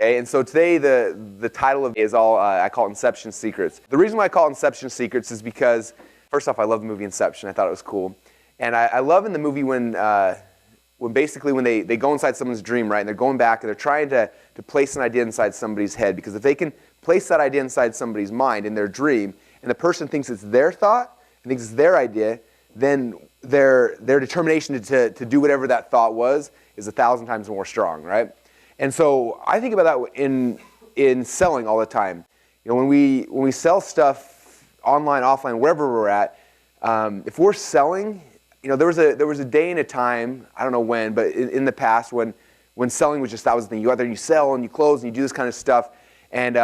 Okay, and so today the title of it is all, I call it Inception Secrets. The reason why I call it Inception Secrets is because, first off, I love the movie Inception. I thought it was cool. And I love in the movie when basically when they go inside someone's dream, right, and they're going back and they're trying to place an idea inside somebody's head, because if they can place that idea inside somebody's mind in their dream, and the person thinks it's their thought, and thinks it's their idea, then their determination to do whatever that thought was is 1,000 times more strong, right? And so I think about that in selling all the time. You know, when we sell stuff online, offline, wherever we're at, if we're selling, you know, there was a day and a time, I don't know when, but in the past when selling was just, that was the thing. You go out there and you sell and you close and you do this kind of stuff, and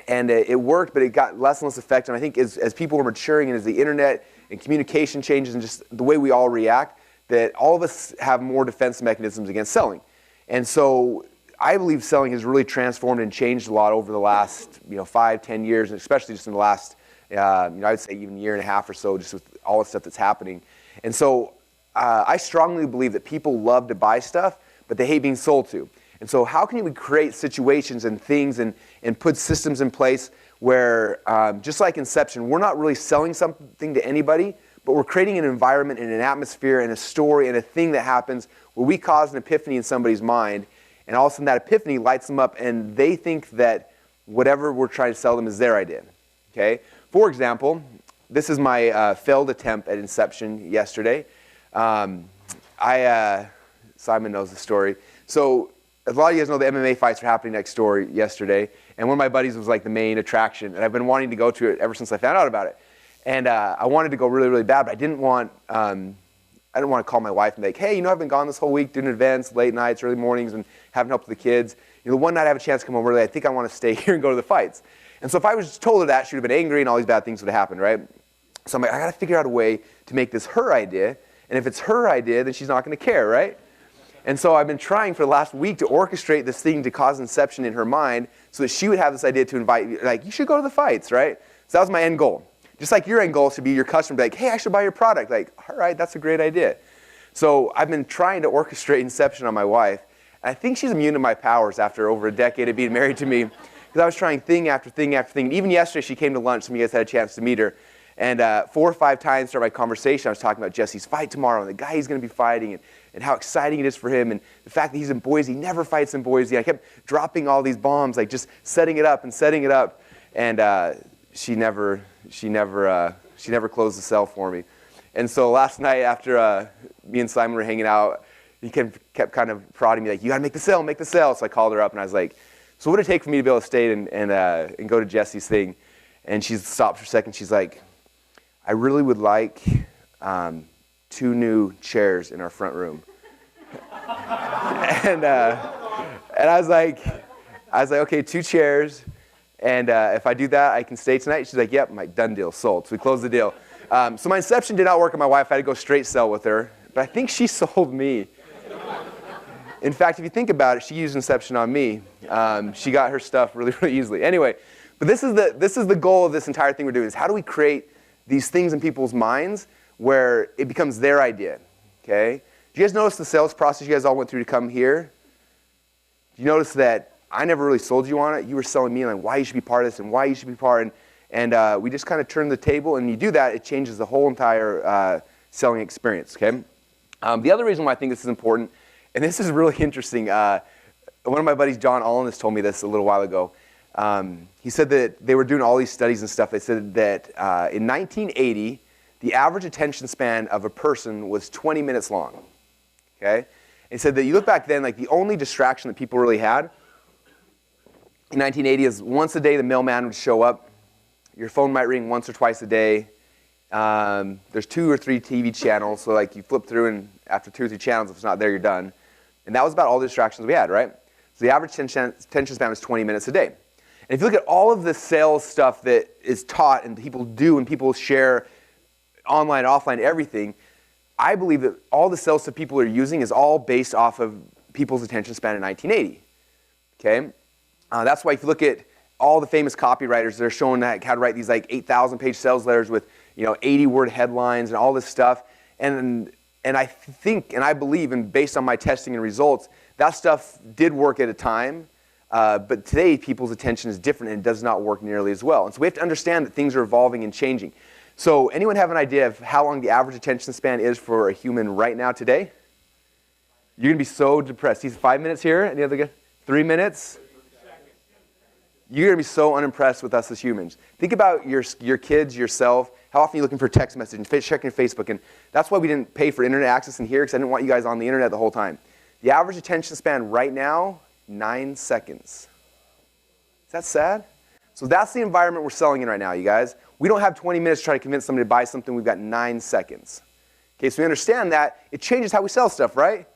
it worked, but it got less and less effective. And I think as people are maturing and as the internet and communication changes and just the way we all react, that all of us have more defense mechanisms against selling. And so I believe selling has really transformed and changed a lot over the last 5, 10 years, and especially just in the last I would say even year and a half or so, just with all the stuff that's happening. And so I strongly believe that people love to buy stuff, but they hate being sold to. And so how can we create situations and things and put systems in place where, just like Inception, we're not really selling something to anybody, but we're creating an environment and an atmosphere and a story and a thing that happens where we cause an epiphany in somebody's mind, and all of a sudden that epiphany lights them up and they think that whatever we're trying to sell them is their idea. Okay? For example, this is my failed attempt at Inception yesterday. Simon knows the story. So a lot of you guys know the MMA fights are happening next door yesterday, and one of my buddies was like the main attraction, and I've been wanting to go to it ever since I found out about it. And I wanted to go really, really bad, but I didn't want to call my wife and be like, hey, I've been gone this whole week doing events, late nights, early mornings, and having help with the kids. The one night I have a chance to come home early, I think I want to stay here and go to the fights. And so if I was just told her that, she would have been angry and all these bad things would have happened, right? So I'm like, I got to figure out a way to make this her idea. And if it's her idea, then she's not going to care, right? And so I've been trying for the last week to orchestrate this thing to cause Inception in her mind so that she would have this idea to invite, like, you should go to the fights, right? So that was my end goal. Just like your end goal should be your customer, be like, hey, I should buy your product. Like, all right, that's a great idea. So I've been trying to orchestrate Inception on my wife. And I think she's immune to my powers after over a decade of being married to me. Because I was trying thing after thing after thing. Even yesterday, she came to lunch. Some of you guys had a chance to meet her. And 4 or 5 times during my conversation, I was talking about Jesse's fight tomorrow and the guy he's going to be fighting and how exciting it is for him and the fact that he's in Boise. He never fights in Boise. I kept dropping all these bombs, like just setting it up and setting it up. And she never closed the cell for me. And so last night after me and Simon were hanging out, he kept kind of prodding me like, you got to make the sale, make the sale. So I called her up and I was like, so what would it take for me to be able to stay and go to Jesse's thing? And she stopped for a second. She's like, I really would like 2 new chairs in our front room. and I was like, okay, 2 chairs. And if I do that, I can stay tonight. She's like, yep. I'm like, done deal, sold. So we closed the deal. So my Inception did not work on my wife. I had to go straight sell with her. But I think she sold me. In fact, if you think about it, she used Inception on me. She got her stuff really, really easily. Anyway, but this is the goal of this entire thing we're doing, is how do we create these things in people's minds where it becomes their idea, okay? Do you guys notice the sales process you guys all went through to come here? Do you notice that I never really sold you on it? You were selling me like why you should be part of this and why you should be part, and we just kind of turned the table, and you do that, it changes the whole entire selling experience, okay? The other reason why I think this is important, and this is really interesting, one of my buddies, John Allen, told me this a little while ago. He said that they were doing all these studies and stuff. They said that in 1980, the average attention span of a person was 20 minutes long, okay? And he said that you look back then, like the only distraction that people really had in 1980 is once a day the mailman would show up. Your phone might ring once or twice a day. There's 2 or 3 TV channels, so like you flip through and after 2 or 3 channels, if it's not there, you're done. And that was about all the distractions we had, right? So the average attention span was 20 minutes a day. And if you look at all of the sales stuff that is taught and people do and people share online, offline, everything, I believe that all the sales stuff people are using is all based off of people's attention span in 1980, okay? That's why if you look at all the famous copywriters, they're showing how to write these like 8,000-page sales letters with 80-word headlines and all this stuff. And I think and I believe, and based on my testing and results, that stuff did work at a time. But today, people's attention is different and does not work nearly as well. And so we have to understand that things are evolving and changing. So anyone have an idea of how long the average attention span is for a human right now today? You're going to be so depressed. He's 5 minutes here. Any other guy? 3 minutes? You're going to be so unimpressed with us as humans. Think about your kids, yourself. How often are you looking for a text message and checking Facebook? And that's why we didn't pay for internet access in here, because I didn't want you guys on the internet the whole time. The average attention span right now, 9 seconds. Is that sad? So that's the environment we're selling in right now, you guys. We don't have 20 minutes to try to convince somebody to buy something. We've got 9 seconds. Okay, so we understand that. It changes how we sell stuff, right?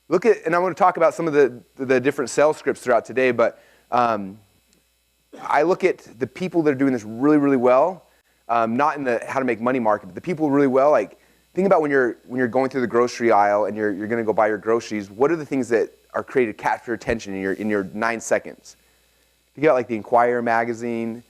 Look at, and I'm going to talk about some of the different sales scripts throughout today, but I look at the people that are doing this really, really well, not in the how to make money market, but the people really well, like, think about when you're going through the grocery aisle and you're going to go buy your groceries, what are the things that are created to capture attention in your 9 seconds? Think about like the Inquirer magazine,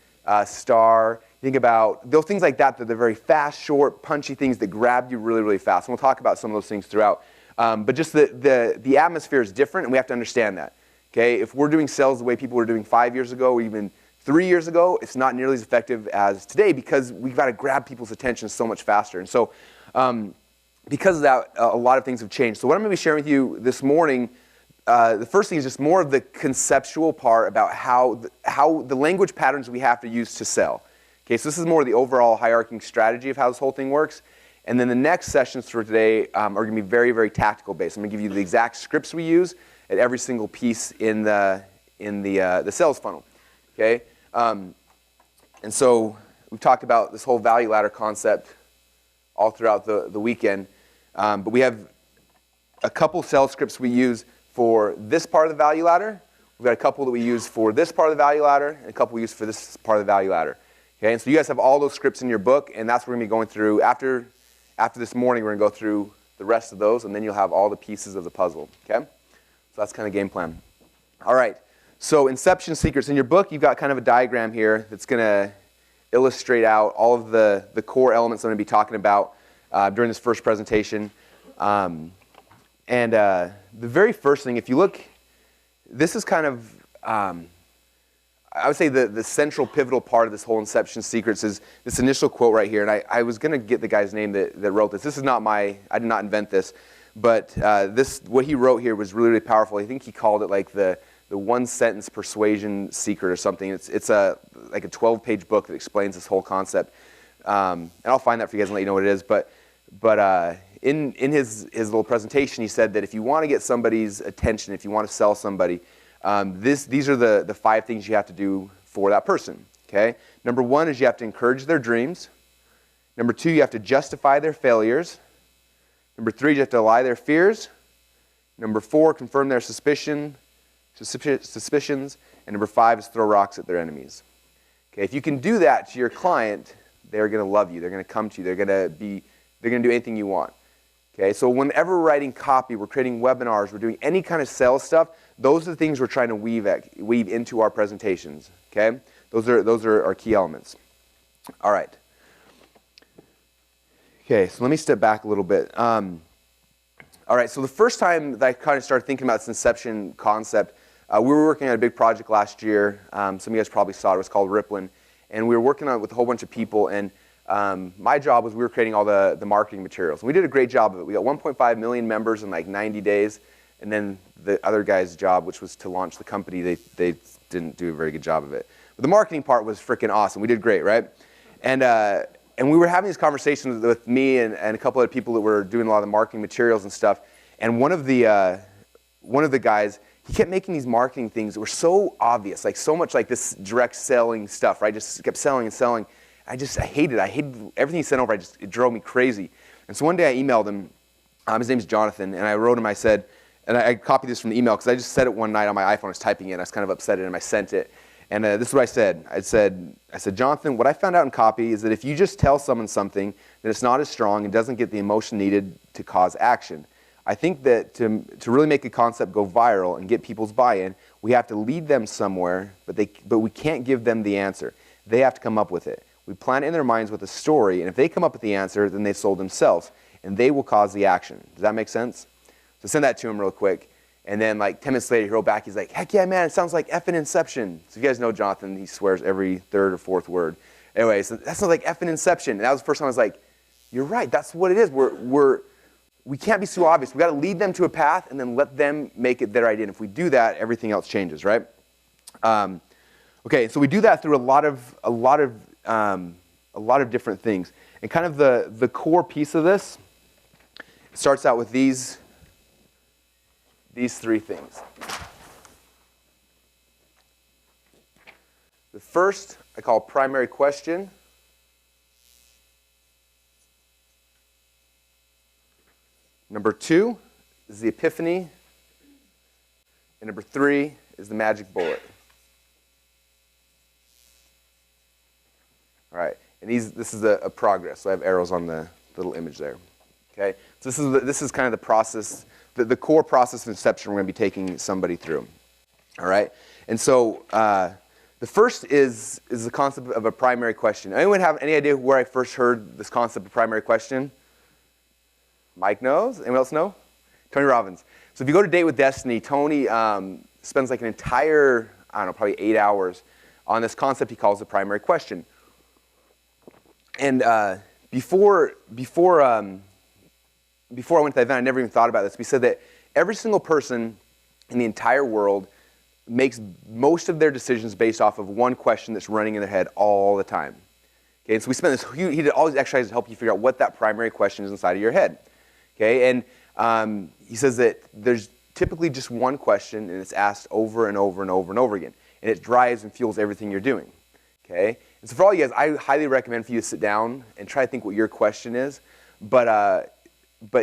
Star. Think about those things like that. They're very fast, short, punchy things that grab you really, really fast. And we'll talk about some of those things throughout. But just the atmosphere is different, and we have to understand that. Okay, if we're doing sales the way people were doing 5 years ago, or even 3 years ago, it's not nearly as effective as today because we've got to grab people's attention so much faster. And so, because of that, a lot of things have changed. So what I'm going to be sharing with you this morning, the first thing is just more of the conceptual part about how the language patterns we have to use to sell. Okay, so this is more of the overall hierarchy strategy of how this whole thing works. And then the next sessions for today are going to be very, very tactical based. I'm going to give you the exact scripts we use at every single piece in the sales funnel. Okay, and so we've talked about this whole value ladder concept all throughout the weekend. But we have a couple sales scripts we use for this part of the value ladder. We've got a couple that we use for this part of the value ladder, and a couple we use for this part of the value ladder. Okay, and so you guys have all those scripts in your book, and that's what we're going to be going through after this morning. We're going to go through the rest of those, and then you'll have all the pieces of the puzzle. Okay, so that's kind of game plan. All right. So Inception secrets. In your book, you've got kind of a diagram here that's going to illustrate out all of the core elements I'm going to be talking about during this first presentation. The very first thing, if you look, this is kind of, I would say the central pivotal part of this whole Inception secrets is this initial quote right here. And I was going to get the guy's name that wrote this. This is not I did not invent this. But what he wrote here was really, really powerful. I think he called it like the one-sentence persuasion secret or something. It's like a 12-page book that explains this whole concept. And I'll find that for you guys and let you know what it is. But in his little presentation, he said that if you want to get somebody's attention, if you want to sell somebody, these are the 5 things you have to do for that person. Okay? Number 1 is you have to encourage their dreams. Number 2, you have to justify their failures. Number 3, you have to allay their fears. Number 4, confirm their suspicions. And number 5 is throw rocks at their enemies. Okay, if you can do that to your client, they're going to love you. They're going to come to you. They're going to do anything you want. Okay, so whenever we're writing copy, we're creating webinars, we're doing any kind of sales stuff, those are the things we're trying to weave into our presentations. Okay, those are our key elements. All right. Okay, so let me step back a little bit. All right, so the first time that I kind of started thinking about this Inception concept, we were working on a big project last year. Some of you guys probably saw it. It was called Rippling. And we were working on it with a whole bunch of people. And my job was we were creating all the marketing materials. And we did a great job of it. We got 1.5 million members in like 90 days. And then the other guy's job, which was to launch the company, they didn't do a very good job of it. But the marketing part was freaking awesome. We did great, right? And we were having these conversations with me and a couple of people that were doing a lot of the marketing materials and stuff. And one of the guys, he kept making these marketing things that were so obvious, like so much like this direct selling stuff, right? Just kept selling and selling. I hated it. I hated everything he sent over. It drove me crazy. And so one day I emailed him. His name's Jonathan. And I wrote him, I said, and I copied this from the email because I just said it one night on my iPhone. I was typing it. And I was kind of upset at him. I sent it. And this is what I said. I said, Jonathan, what I found out in copy is that if you just tell someone something, that it's not as strong and doesn't get the emotion needed to cause action. I think that to really make a concept go viral and get people's buy-in, we have to lead them somewhere, but we can't give them the answer. They have to come up with it. We plant it in their minds with a story, and if they come up with the answer, then they sold themselves, and they will cause the action. Does that make sense? So send that to him real quick. And then like 10 minutes later, he wrote back, he's like, heck yeah, man, it sounds like effing Inception. So if you guys know Jonathan, he swears every third or fourth word. Anyway, so that sounds like effing Inception. And that was the first time I was like, you're right, that's what it is. We can't be so obvious. We got to lead them to a path and then let them make it their idea. And if we do that, everything else changes, right? Okay, so we do that through a lot of different things. And kind of the core piece of this starts out with these three things. The first I call primary question. Number 2 is the epiphany. And number 3 is the magic bullet. All right, and this is a progress. So I have arrows on the little image there. Okay, so this is kind of the process, the core process of Inception we're going to be taking somebody through. All right, and so the first is the concept of a primary question. Anyone have any idea where I first heard this concept of primary question? Mike knows. Anyone else know? Tony Robbins. So if you go to Date with Destiny, Tony spends like an entire, I don't know, probably 8 hours on this concept he calls the primary question. And before I went to that event, I never even thought about this. We said that every single person in the entire world makes most of their decisions based off of one question that's running in their head all the time. Okay, and so we spent this, he did all these exercises to help you figure out what that primary question is inside of your head. Okay, and he says that there's typically just one question, and it's asked over and over and over and over again. And it drives and fuels everything you're doing. Okay, and so for all you guys, I highly recommend for you to sit down and try to think what your question is. But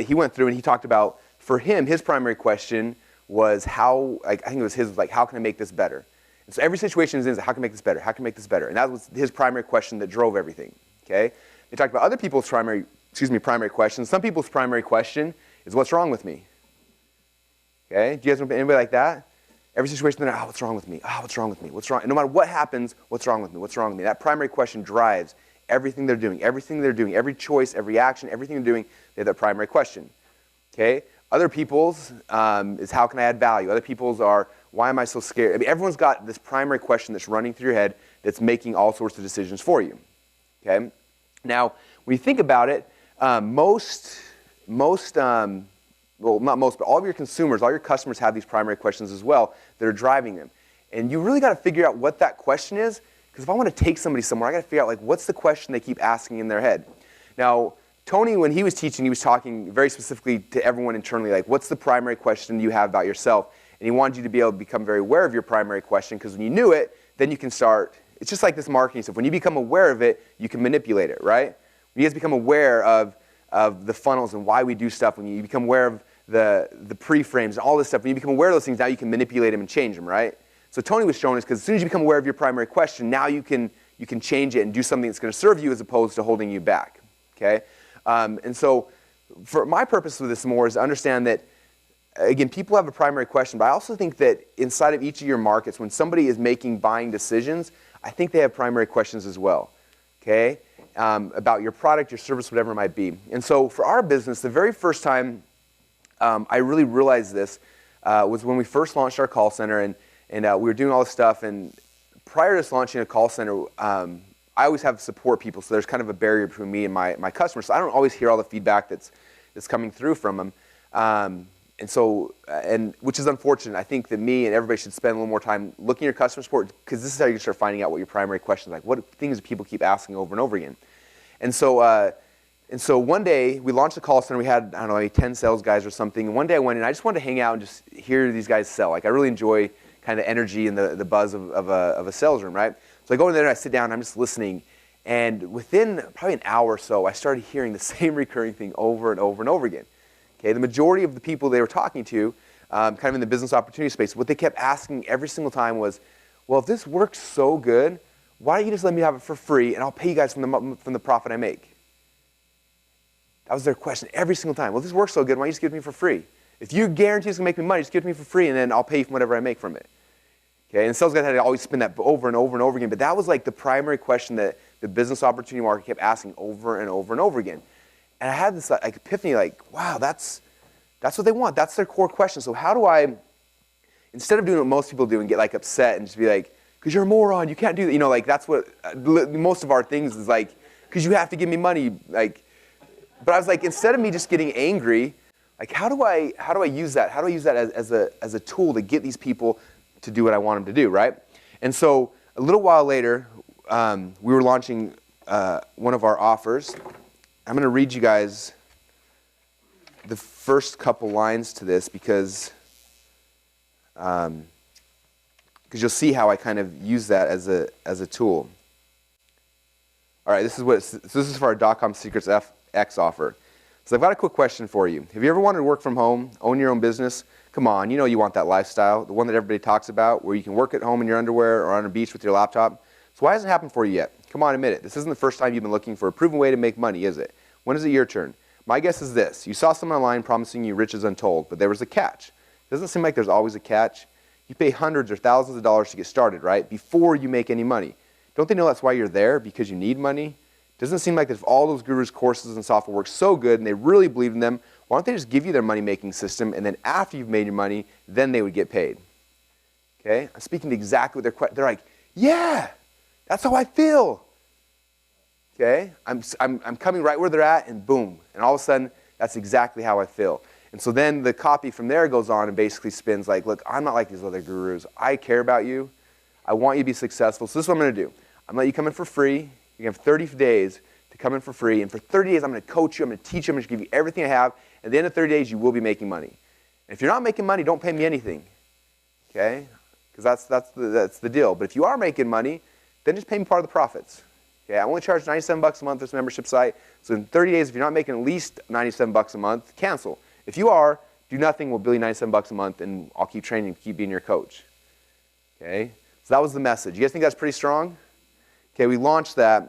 he went through and he talked about, for him, his primary question was how, like, I think it was his, like, how can I make this better? And so every situation is how can I make this better? How can I make this better? And that was his primary question that drove everything. Okay, they talked about other people's primary questions. Some people's primary question is, what's wrong with me? Okay, do you guys know anybody like that? Every situation, they're like, what's wrong with me? What's wrong with me? What's wrong? And no matter what happens, what's wrong with me? What's wrong with me? That primary question drives everything they're doing. Everything they're doing, every choice, every action, everything they're doing, they have that primary question. Okay? Other people's is, how can I add value? Other people's are, why am I so scared? I mean, everyone's got this primary question that's running through your head that's making all sorts of decisions for you. Okay? Now, when you think about it, well, not most, but all of your consumers, all your customers have these primary questions as well that are driving them. And you really got to figure out what that question is, because if I want to take somebody somewhere, I got to figure out, like, what's the question they keep asking in their head. Now, Tony, when he was teaching, he was talking very specifically to everyone internally, like, what's the primary question you have about yourself? And he wanted you to be able to become very aware of your primary question, because when you knew it, then you can start, it's just like this marketing stuff. When you become aware of it, you can manipulate it, right? When you guys become aware of the funnels and why we do stuff, when you become aware of the pre-frames and all this stuff, when you become aware of those things, now you can manipulate them and change them, right? So Tony was showing us, because as soon as you become aware of your primary question, now you can change it and do something that's going to serve you as opposed to holding you back, okay? And so for my purpose with this more is to understand that, again, people have a primary question, but I also think that inside of each of your markets, when somebody is making buying decisions, I think they have primary questions as well, okay? About your product, your service, whatever it might be. And so for our business, the very first time I really realized this was when we first launched our call center, and we were doing all this stuff. And prior to us launching a call center, I always have support people, so there's kind of a barrier between me and my customers. So I don't always hear all the feedback that's coming through from them, and which is unfortunate. I think that me and everybody should spend a little more time looking at your customer support, because this is how you start finding out what your primary questions are, like what things do people keep asking over and over again. And so one day, we launched the call center. We had, I don't know, maybe 10 sales guys or something. And one day I went in, I just wanted to hang out and just hear these guys sell. Like, I really enjoy kind of the energy and the buzz of a sales room, right? So I go in there and I sit down and I'm just listening. And within probably an hour or so, I started hearing the same recurring thing over and over and over again. Okay, the majority of the people they were talking to, kind of in the business opportunity space, what they kept asking every single time was, well, if this works so good, why don't you just let me have it for free and I'll pay you guys from the profit I make? That was their question every single time. Well, this works so good, why don't you just give it to me for free? If you guarantee it's going to make me money, just give it to me for free, and then I'll pay you from whatever I make from it. Okay, and sales guys had to always spin that over and over and over again, but that was like the primary question that the business opportunity market kept asking over and over and over again. And I had this like epiphany, like, wow, that's what they want. That's their core question. So how do I instead of doing what most people do and get like upset and just be like, because you're a moron, you can't do that. You know, like that's what most of our things is like, because you have to give me money. Like, but I was like, instead of me just getting angry, like how do I use that? How do I use that as a tool to get these people to do what I want them to do, right? And so a little while later, we were launching one of our offers. I'm going to read you guys the first couple lines to this because you'll see how I kind of use that as a tool. All right, this is for our .com Secrets X offer. So I've got a quick question for you. Have you ever wanted to work from home, own your own business? Come on, you know you want that lifestyle, the one that everybody talks about, where you can work at home in your underwear or on a beach with your laptop. So why hasn't it happened for you yet? Come on, admit it. This isn't the first time you've been looking for a proven way to make money, is it? When is it your turn? My guess is this. You saw someone online promising you riches untold, but there was a catch. Doesn't it seem like there's always a catch? You pay hundreds or thousands of dollars to get started, right? Before you make any money. Don't they know that's why you're there? Because you need money? Doesn't it seem like if all those gurus' courses and software work so good and they really believe in them, why don't they just give you their money-making system, and then after you've made your money, then they would get paid? Okay? I'm speaking to exactly what they're like, yeah, that's how I feel. Okay? I'm coming right where they're at, and boom. And all of a sudden, that's exactly how I feel. And so then the copy from there goes on and basically spins like, look, I'm not like these other gurus. I care about you. I want you to be successful. So this is what I'm going to do. I'm going to let you come in for free. You're going to have 30 days to come in for free. And for 30 days, I'm going to coach you. I'm going to teach you. I'm going to give you everything I have. At the end of 30 days, you will be making money. And if you're not making money, don't pay me anything. Okay? Because that's the deal. But if you are making money, then just pay me part of the profits. Okay? I only charge $97 a month for this membership site. So in 30 days, if you're not making at least $97 a month, cancel. If you are, do nothing. We'll bill you $97 a month, and I'll keep training, keep being your coach. Okay? So that was the message. You guys think that's pretty strong? Okay, we launched that.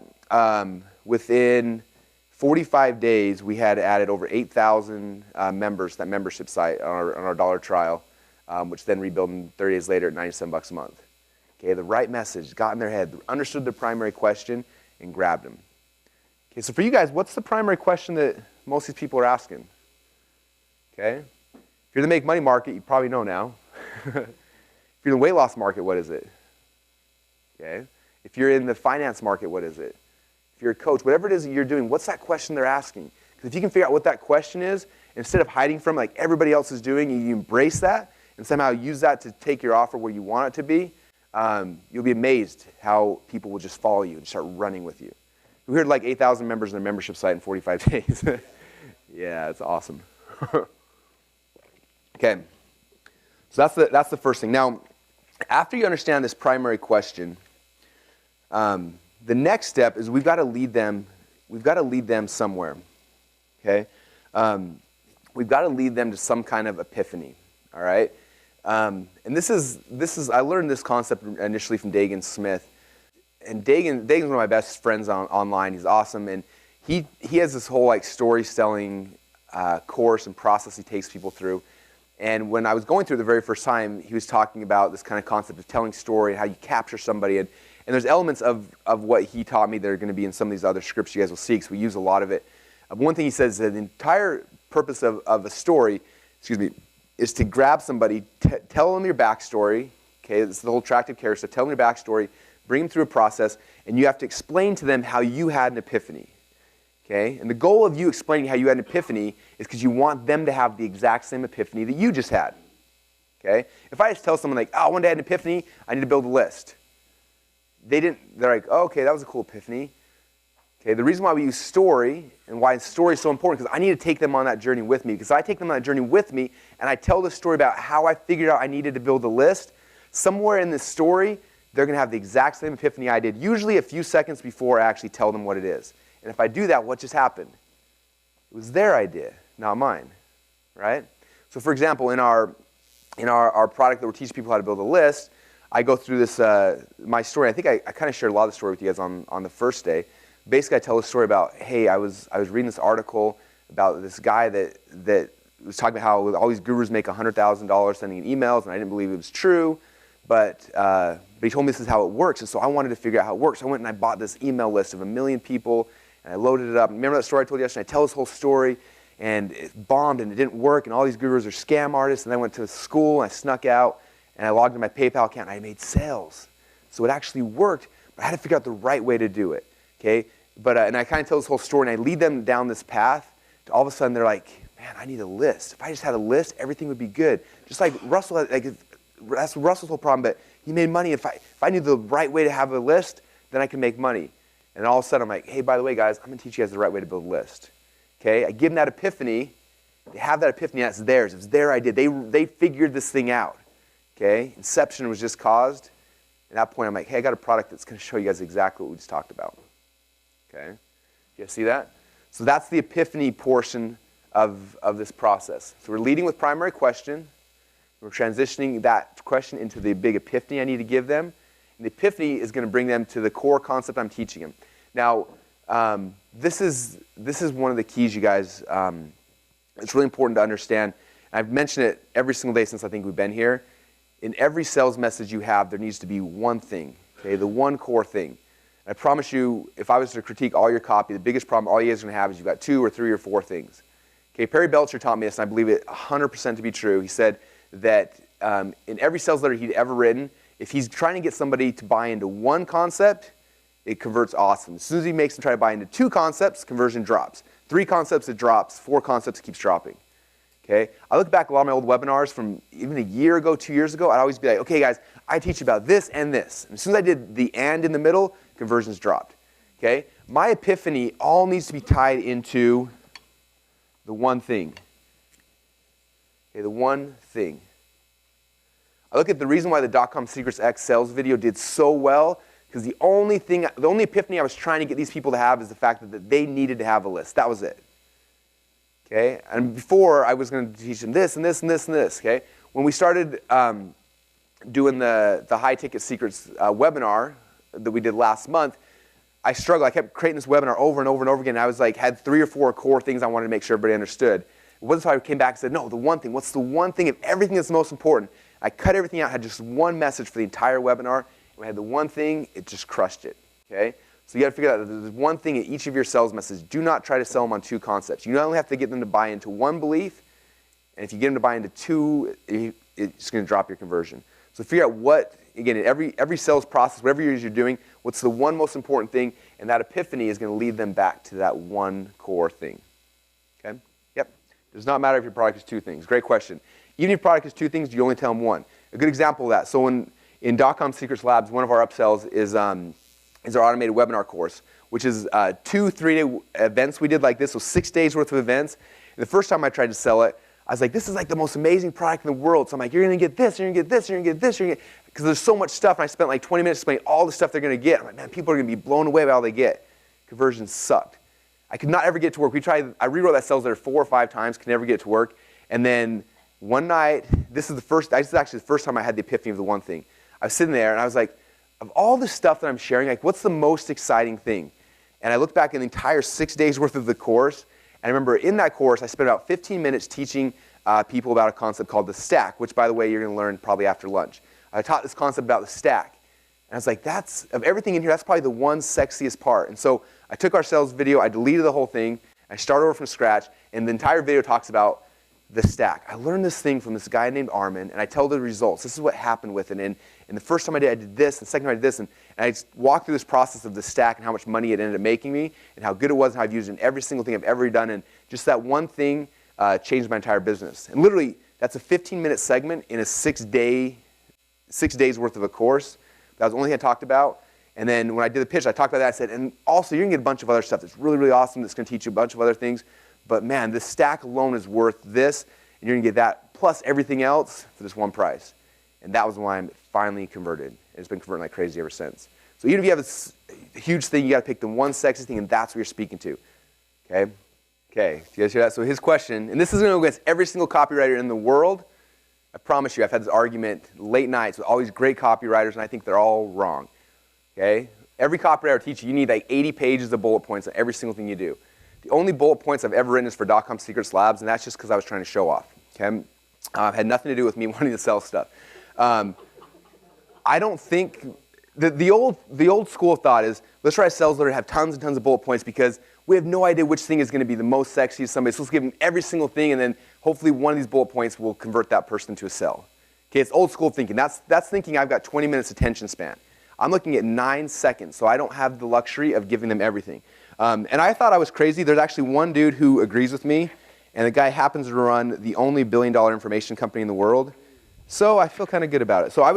Within 45 days, we had added over 8,000 members to that membership site on our dollar trial, which then rebuilt in 30 days later at $97 a month. Okay, the right message got in their head, understood the primary question, and grabbed them. Okay, so for you guys, what's the primary question that most of these people are asking? Okay, if you're in the make money market, you probably know now. If you're in the weight loss market, what is it? Okay, if you're in the finance market, what is it? If you're a coach, whatever it is that you're doing, what's that question they're asking? Because if you can figure out what that question is, instead of hiding from it like everybody else is doing, you embrace that and somehow use that to take your offer where you want it to be, you'll be amazed how people will just follow you and start running with you. We heard like 8,000 members in their membership site in 45 days. Yeah, it's awesome. Okay, so that's the first thing. Now, after you understand this primary question, the next step is we've got to lead them somewhere. Okay, we've got to lead them to some kind of epiphany. All right, and this is I learned this concept initially from Dagan Smith, and Dagan's one of my best friends online. He's awesome, and he has this whole like story selling course and process he takes people through. And when I was going through it the very first time, he was talking about this kind of concept of telling story and how you capture somebody. And there's elements of what he taught me that are going to be in some of these other scripts you guys will see, because we use a lot of it. One thing he says is that the entire purpose of a story, is to grab somebody, tell them your backstory. Okay, this is the whole attractive character stuff. Tell them your backstory, bring them through a process, and you have to explain to them how you had an epiphany. Okay, and the goal of you explaining how you had an epiphany is because you want them to have the exact same epiphany that you just had. Okay, if I just tell someone like, oh, one day I had an epiphany, I need to build a list. They're like, oh, okay, that was a cool epiphany. Okay, the reason why we use story and why story is so important is because I need to take them on that journey with me. Because I take them on that journey with me and I tell the story about how I figured out I needed to build a list, somewhere in this story, they're going to have the exact same epiphany I did, usually a few seconds before I actually tell them what it is. And if I do that, what just happened? It was their idea, not mine, right? So for example, in our product that we're teaching people how to build a list, I go through this, my story. I think I kind of shared a lot of the story with you guys on the first day. Basically, I tell a story about, hey, I was reading this article about this guy that was talking about how all these gurus make $100,000 sending emails, and I didn't believe it was true. But he told me this is how it works, and so I wanted to figure out how it works. So I went and I bought this email list of 1 million people, and I loaded it up. Remember that story I told you yesterday? I tell this whole story, and it bombed, and it didn't work, and all these gurus are scam artists. And I went to school, and I snuck out, and I logged into my PayPal account, and I made sales. So it actually worked, but I had to figure out the right way to do it, okay? But, and I kind of tell this whole story, and I lead them down this path, to all of a sudden they're like, man, I need a list. If I just had a list, everything would be good. Just like Russell, that's Russell's whole problem, but he made money. If I knew the right way to have a list, then I can make money. And all of a sudden I'm like, hey, by the way, guys, I'm going to teach you guys the right way to build a list. Okay? I give them that epiphany. They have that epiphany. That's theirs. It's their idea. They figured this thing out. Okay? Inception was just caused. At that point, I'm like, hey, I got a product that's going to show you guys exactly what we just talked about. Okay? You guys see that? So that's the epiphany portion of this process. So we're leading with primary question. We're transitioning that question into the big epiphany I need to give them. And the epiphany is going to bring them to the core concept I'm teaching them. Now, this is one of the keys, you guys. It's really important to understand. I've mentioned it every single day since I think we've been here. In every sales message you have, there needs to be one thing, okay? The one core thing. And I promise you, if I was to critique all your copy, the biggest problem all you guys are going to have is you've got 2 or 3 or 4 things. Okay, Perry Belcher taught me this, and I believe it 100% to be true. He said that in every sales letter he'd ever written, if he's trying to get somebody to buy into one concept, it converts awesome. As soon as he makes them try to buy into 2 concepts, conversion drops. 3 concepts, it drops. 4 concepts, it keeps dropping. Okay? I look back at a lot of my old webinars from even a year ago, 2 years ago, I'd always be like, okay guys, I teach you about this and this. And as soon as I did the and in the middle, conversions dropped. Okay? My epiphany all needs to be tied into the one thing. Okay, the one thing. I look at the reason why the .com Secrets X sales video did so well, because the only epiphany I was trying to get these people to have is the fact that they needed to have a list. That was it. Okay? And before, I was going to teach them this and this and this and this. Okay? When we started doing the High Ticket Secrets webinar that we did last month, I struggled. I kept creating this webinar over and over and over again. I was like, had 3 or 4 core things I wanted to make sure everybody understood. It wasn't until I came back and said, no, the one thing. What's the one thing of everything that's most important? I cut everything out, had just one message for the entire webinar. When I had the one thing, it just crushed it. Okay? So you got to figure out that there's one thing in each of your sales messages. Do not try to sell them on 2 concepts. You not only have to get them to buy into one belief, and if you get them to buy into 2, it's going to drop your conversion. So figure out what, again, in every sales process, whatever you're doing, what's the one most important thing, and that epiphany is going to lead them back to that one core thing. Okay? Yep. It does not matter if your product is 2 things. Great question. Even if your product is 2 things, you only tell them one. A good example of that. So in .com Secrets Labs, one of our upsells is our automated webinar course, which is 2 3-day events we did like this, so 6 days worth of events. And the first time I tried to sell it, I was like, this is like the most amazing product in the world. So I'm like, you're going to get this, you're going to get this, you're going to get this, you're going to get, because there's so much stuff, and I spent like 20 minutes explaining all the stuff they're going to get. I'm like, man, people are going to be blown away by all they get. Conversions sucked. I could not ever get to work. I rewrote that sales letter 4 or 5 times, could never get to work. And then one night, this is actually the first time I had the epiphany of the one thing. I was sitting there, and I was like, of all the stuff that I'm sharing, like, what's the most exciting thing? And I looked back in the entire 6 days worth of the course, and I remember in that course, I spent about 15 minutes teaching people about a concept called the stack, which, by the way, you're going to learn probably after lunch. I taught this concept about the stack. And I was like, of everything in here, that's probably the one sexiest part. And so I took our sales video, I deleted the whole thing, I started over from scratch, and the entire video talks about the stack. I learned this thing from this guy named Armin, and I tell the results. This is what happened with it. And the first time I did this, and the second time I did this, and I just walked through this process of the stack and how much money it ended up making me, and how good it was, and how I've used it in every single thing I've ever done. And just that one thing changed my entire business. And literally, that's a 15-minute segment in a 6 days worth of a course. That was the only thing I talked about. And then when I did the pitch, I talked about that. I said, and also, you're going to get a bunch of other stuff that's really, really awesome that's going to teach you a bunch of other things. But man, this stack alone is worth this, and you're going to get that plus everything else for this one price. And that was why I'm finally converted. And it's been converting like crazy ever since. So even if you have a huge thing, you got to pick the one sexy thing, and that's what you're speaking to. Okay? Okay, do you guys hear that? So his question, and this is going to go against every single copywriter in the world. I promise you, I've had this argument late nights with all these great copywriters, and I think they're all wrong. Okay? Every copywriter teacher, you need like 80 pages of bullet points on every single thing you do. The only bullet points I've ever written is for .com Secrets Labs, and that's just because I was trying to show off. Okay? It had nothing to do with me wanting to sell stuff. I don't think the old school of thought is let's try a sales letter to have tons and tons of bullet points because we have no idea which thing is going to be the most sexy to somebody. So let's give them every single thing, and then hopefully one of these bullet points will convert that person to a sell. Okay, it's old school thinking. That's thinking I've got 20 minutes attention span. I'm looking at 9 seconds, so I don't have the luxury of giving them everything. And I thought I was crazy. There's actually one dude who agrees with me, and the guy happens to run the only billion-dollar information company in the world. So I feel kind of good about it. So I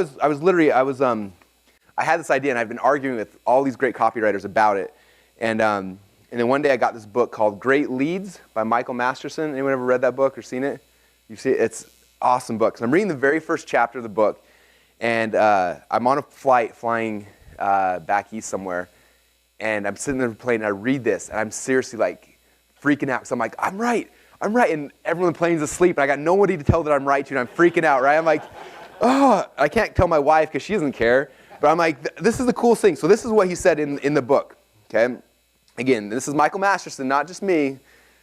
had this idea, and I've been arguing with all these great copywriters about it. And then one day I got this book called Great Leads by Michael Masterson. Anyone ever read that book or seen it? You see it? It's an awesome book. So I'm reading the very first chapter of the book, and I'm on a flight flying back east somewhere, and I'm sitting there playing, and I read this, and I'm seriously like freaking out, because I'm like, I'm right, and everyone on the plane's asleep, and I got nobody to tell that I'm right to, and I'm freaking out, right? I'm like, oh, I can't tell my wife because she doesn't care, but I'm like, this is the coolest thing. So this is what he said in the book, okay? Again, this is Michael Masterson, not just me,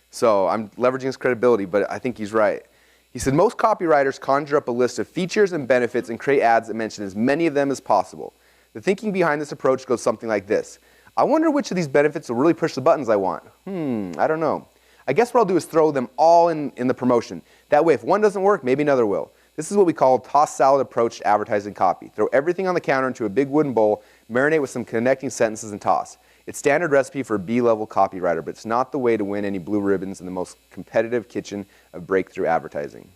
so I'm leveraging his credibility, but I think he's right. He said, most copywriters conjure up a list of features and benefits and create ads that mention as many of them as possible. The thinking behind this approach goes something like this. I wonder which of these benefits will really push the buttons I want. I don't know. I guess what I'll do is throw them all in the promotion. That way, if one doesn't work, maybe another will. This is what we call toss salad approach to advertising copy. Throw everything on the counter into a big wooden bowl, marinate with some connecting sentences, and toss. It's standard recipe for a B-level copywriter, but it's not the way to win any blue ribbons in the most competitive kitchen of breakthrough advertising.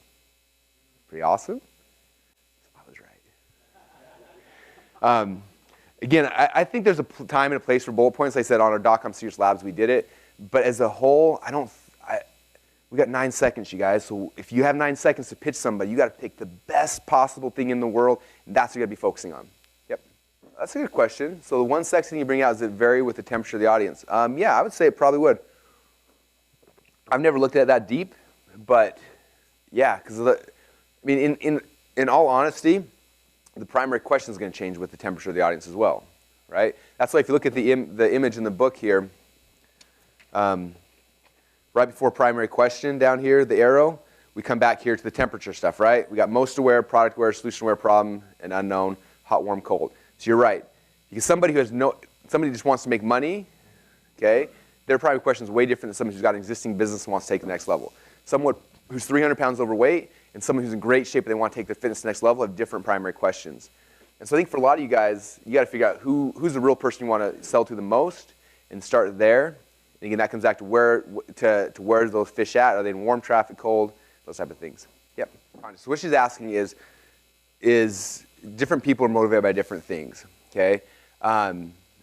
Pretty awesome? I was right. Again, I think there's a time and a place for bullet points. Like I said, on our .com Serious Labs, we did it. But as a whole, we got 9 seconds, you guys. So if you have 9 seconds to pitch somebody, you got to pick the best possible thing in the world, and that's what you got to be focusing on. Yep. That's a good question. So the one section you bring out, does it vary with the temperature of the audience? Yeah, I would say it probably would. I've never looked at it that deep, but yeah, because I mean, in all honesty, the primary question is going to change with the temperature of the audience as well, right? That's why if you look at the image in the book here, right before primary question down here, the arrow, we come back here to the temperature stuff, right? We got most aware, product aware, solution aware, problem, and unknown, hot, warm, cold. So you're right. Because somebody who somebody just wants to make money, okay, their primary question is way different than somebody who's got an existing business and wants to take the next level. Someone who's 300 pounds overweight and someone who's in great shape and they want to take their fitness to the next level have different primary questions. And so I think for a lot of you guys, you got to figure out who's the real person you want to sell to the most and start there. And again, that comes back to where those fish at. Are they in warm traffic, cold, those type of things. Yep. So what she's asking is different people are motivated by different things. Okay.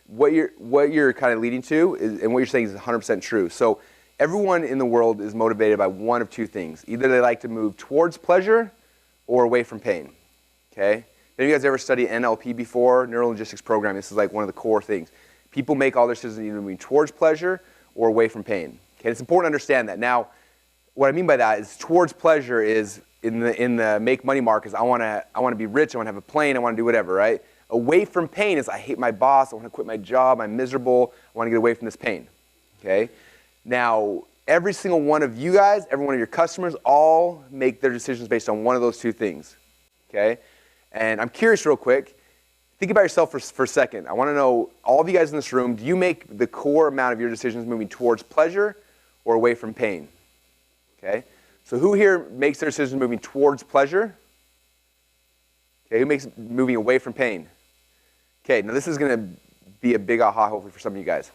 What you're kind of leading to is, and what you're saying is 100% true. So everyone in the world is motivated by one of two things. Either they like to move towards pleasure or away from pain. Okay? Have you guys ever studied NLP before? Neuro Linguistics Programming. This is like one of the core things. People make all their decisions either moving towards pleasure or away from pain. Okay? It's important to understand that. Now, what I mean by that is towards pleasure is in the make money markets. I want to be rich. I want to have a plane. I want to do whatever, right? Away from pain is I hate my boss. I want to quit my job. I'm miserable. I want to get away from this pain. Okay? Now, every single one of you guys, every one of your customers, all make their decisions based on one of those two things, okay? And I'm curious real quick, think about yourself for a second. I want to know, all of you guys in this room, do you make the core amount of your decisions moving towards pleasure or away from pain? Okay? So who here makes their decisions moving towards pleasure? Okay, who makes moving away from pain? Okay, now this is going to be a big aha hopefully for some of you guys.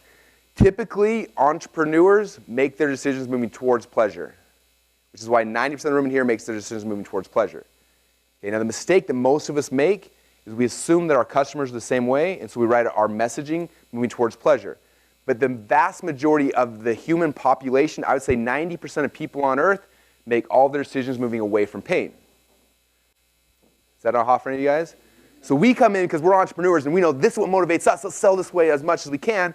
Typically, entrepreneurs make their decisions moving towards pleasure, which is why 90% of the room in here makes their decisions moving towards pleasure. Okay, now, the mistake that most of us make is we assume that our customers are the same way, and so we write our messaging moving towards pleasure. But the vast majority of the human population, I would say 90% of people on earth, make all their decisions moving away from pain. Is that aha for any of you guys? So we come in because we're entrepreneurs, and we know this is what motivates us. Let's sell this way as much as we can.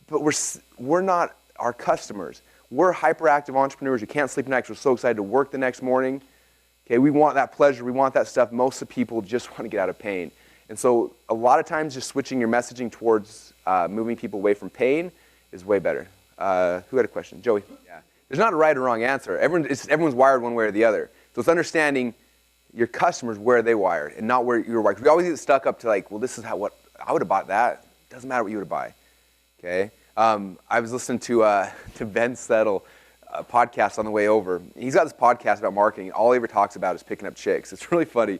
But we're not our customers. We're hyperactive entrepreneurs who can't sleep at night because we're so excited to work the next morning. Okay, we want that pleasure. We want that stuff. Most of the people just want to get out of pain. And so a lot of times just switching your messaging towards moving people away from pain is way better. Who had a question? Joey? Yeah. There's not a right or wrong answer. Everyone's wired one way or the other. So it's understanding your customers where they wired and not where you're wired. We always get stuck up to like, well, this is what I would have bought that. It doesn't matter what you would buy. Okay, I was listening to Ben Settle podcast on the way over. He's got this podcast about marketing. All he ever talks about is picking up chicks. It's really funny.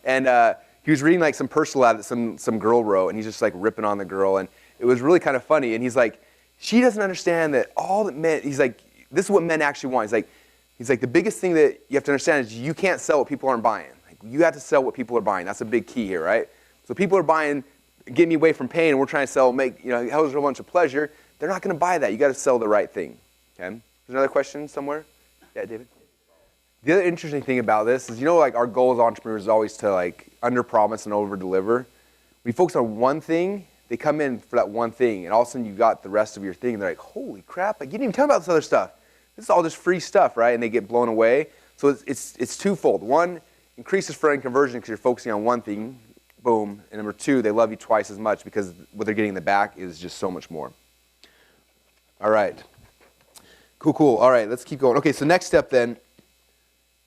And he was reading like some personal ad that some girl wrote, and he's just like ripping on the girl, and it was really kind of funny. And he's like, she doesn't understand that all that men, he's like, this is what men actually want. He's like, the biggest thing that you have to understand is you can't sell what people aren't buying. Like, you have to sell what people are buying. That's a big key here, right? So people are buying, get me away from pain, and we're trying to sell, how's a whole bunch of pleasure. They're not going to buy that. You got to sell the right thing. Okay. There's another question somewhere. Yeah, David. The other interesting thing about this is, like our goal as entrepreneurs is always to like under-promise and over-deliver. We focus on one thing. They come in for that one thing, and all of a sudden you got the rest of your thing. And they're like, holy crap! Like, you didn't even tell me about this other stuff. This is all just free stuff, right? And they get blown away. So it's twofold. One, increases friend conversion because you're focusing on one thing. Boom. And number two, they love you twice as much because what they're getting in the back is just so much more. All right. Cool. All right, let's keep going. Okay, so next step then.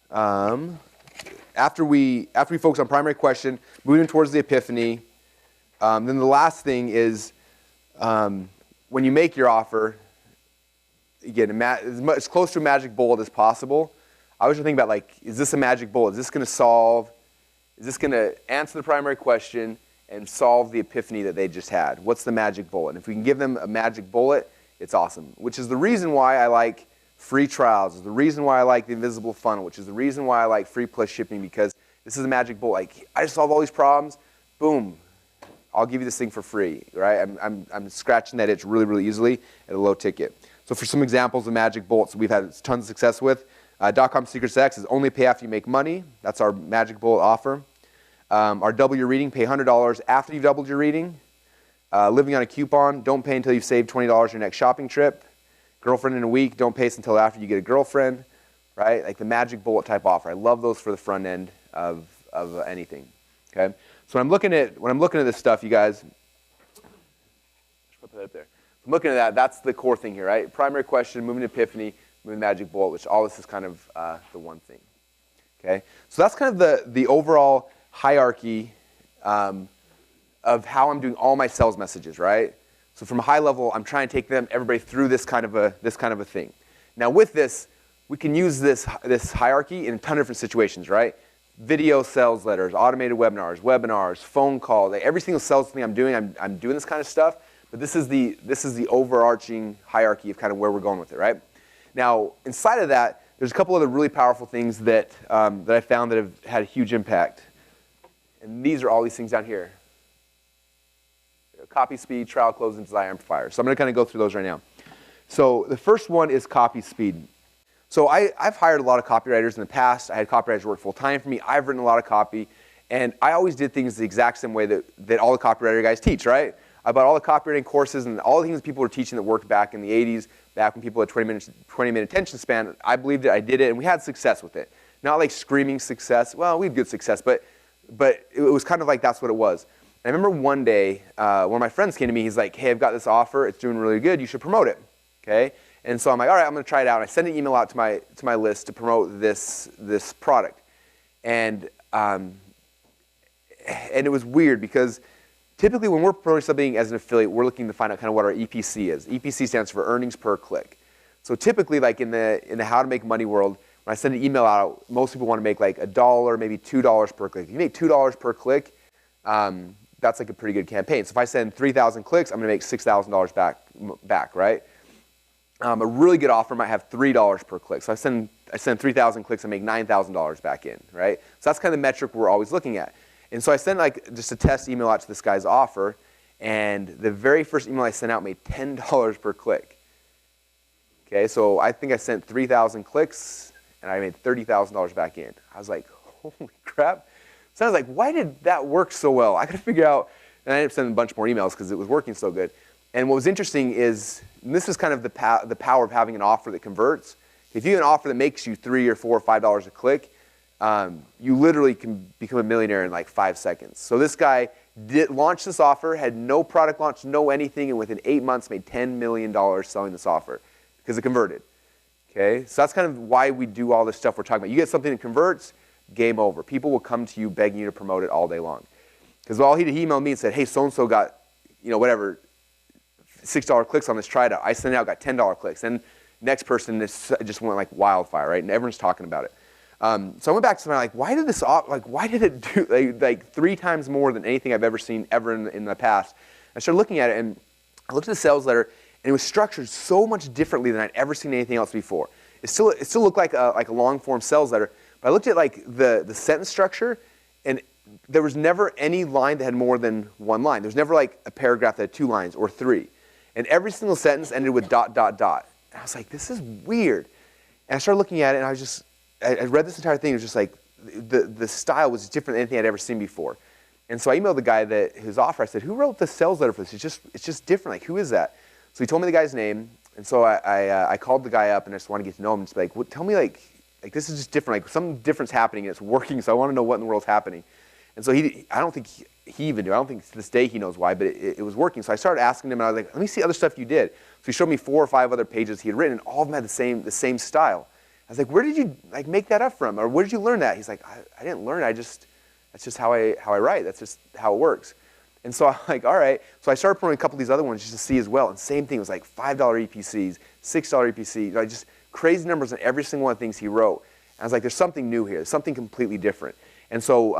After we focus on primary question, moving towards the epiphany, then the last thing is when you make your offer, again, as close to a magic bullet as possible. I always think about like, is this a magic bullet? Is this going to answer the primary question and solve the epiphany that they just had? What's the magic bullet? And if we can give them a magic bullet, it's awesome. Which is the reason why I like free trials, is the reason why I like the invisible funnel, which is the reason why I like free plus shipping, because this is a magic bullet. Like, I just solve all these problems, boom, I'll give you this thing for free, right? I'm scratching that itch really, really easily at a low ticket. So for some examples of magic bullets we've had tons of success with, .com Secrets X is only pay after you make money. That's our magic bullet offer. Our double your reading, pay $100 after you've doubled your reading. Living on a coupon, don't pay until you've saved $20 your next shopping trip. Girlfriend in a week, don't pay until after you get a girlfriend, right? Like the magic bullet type offer. I love those for the front end of anything. Okay. So when I'm looking at this stuff, you guys, put that up there. I'm looking at that. That's the core thing here, right? Primary question, moving to epiphany, moving magic bullet, which all this is kind of the one thing. Okay. So that's kind of the overall hierarchy of how I'm doing all my sales messages, right? So from a high level, I'm trying to take everybody through this kind of a thing. Now with this, we can use this hierarchy in a ton of different situations, right? Video sales letters, automated webinars, phone calls. Like every single sales thing I'm doing this kind of stuff. But this is the overarching hierarchy of kind of where we're going with it, right? Now inside of that, there's a couple other really powerful things that I found that have had a huge impact. And these are all these things down here. Copy speed, trial close, and desire amplifier. So I'm going to kind of go through those right now. So the first one is copy speed. So I've hired a lot of copywriters in the past. I had copywriters work full time for me. I've written a lot of copy. And I always did things the exact same way that all the copywriter guys teach, right? I bought all the copywriting courses and all the things people were teaching that worked back in the 80s, back when people had 20-minute attention span. I believed it, I did it, and we had success with it. Not like screaming success. Well, we had good success, but it was kind of like that's what it was. I remember one day, one of my friends came to me. He's like, hey, I've got this offer. It's doing really good. You should promote it. Okay? And so I'm like, all right, I'm going to try it out. And I sent an email out to my list to promote this product. And it was weird because typically when we're promoting something as an affiliate, we're looking to find out kind of what our EPC is. EPC stands for earnings per click. So typically, like in the how to make money world, when I send an email out, most people want to make like $1, maybe $2 per click. If you make $2 per click, that's like a pretty good campaign. So if I send 3,000 clicks, I'm going to make $6,000 back, right? A really good offer might have $3 per click. So I send 3,000 clicks, I make $9,000 back in, right? So that's kind of the metric we're always looking at. And so I sent like just a test email out to this guy's offer, and the very first email I sent out made $10 per click. Okay, so I think I sent 3,000 clicks, and I made $30,000 back in. I was like, holy crap. So I was like, why did that work so well? I got to figure out, and I ended up sending a bunch more emails because it was working so good. And what was interesting is, and this is kind of the power of having an offer that converts. If you have an offer that makes you $3 or $4 or $5 a click, you literally can become a millionaire in like 5 seconds. So this guy launched this offer, had no product launch, no anything, and within 8 months made $10 million selling this offer because it converted. Okay, so that's kind of why we do all this stuff we're talking about. You get something that converts, game over. People will come to you begging you to promote it all day long. Because all he emailed me and said, hey, so-and-so got, whatever, $6 clicks on this, try it out. I sent it out, got $10 clicks. And next person just went like wildfire, right? And everyone's talking about it. So I went back to my, like, why did it do like 3 times more than anything I've ever seen ever in the past? I started looking at it, and I looked at the sales letter, and it was structured so much differently than I'd ever seen anything else before. It still looked like a long form sales letter, but I looked at like the sentence structure, and there was never any line that had more than 1 line. There was never like a paragraph that had 2 lines or 3. And every single sentence ended with ... And I was like, this is weird. And I started looking at it, and I read this entire thing. It was just like, the style was different than anything I'd ever seen before. And so I emailed the guy whose offer. I said, who wrote the sales letter for this? It's just different. Like, who is that? So he told me the guy's name. And so I called the guy up, and I just wanted to get to know him. Just like, tell me, like this is just different. Like, some difference happening, and it's working, so I want to know what in the world's happening. And so I don't think he even knew. I don't think to this day he knows why, but it was working. So I started asking him, and I was like, let me see other stuff you did. So he showed me 4 or 5 other pages he had written, and all of them had the same style. I was like, where did you like make that up from? Or where did you learn that? He's like, I didn't learn it. That's just how I write. That's just how it works. And so I'm like, all right. So I started putting a couple of these other ones just to see as well. And same thing, it was like $5 EPCs, $6 EPC, like just crazy numbers on every single one of the things he wrote. And I was like, there's something new here. There's something completely different. And so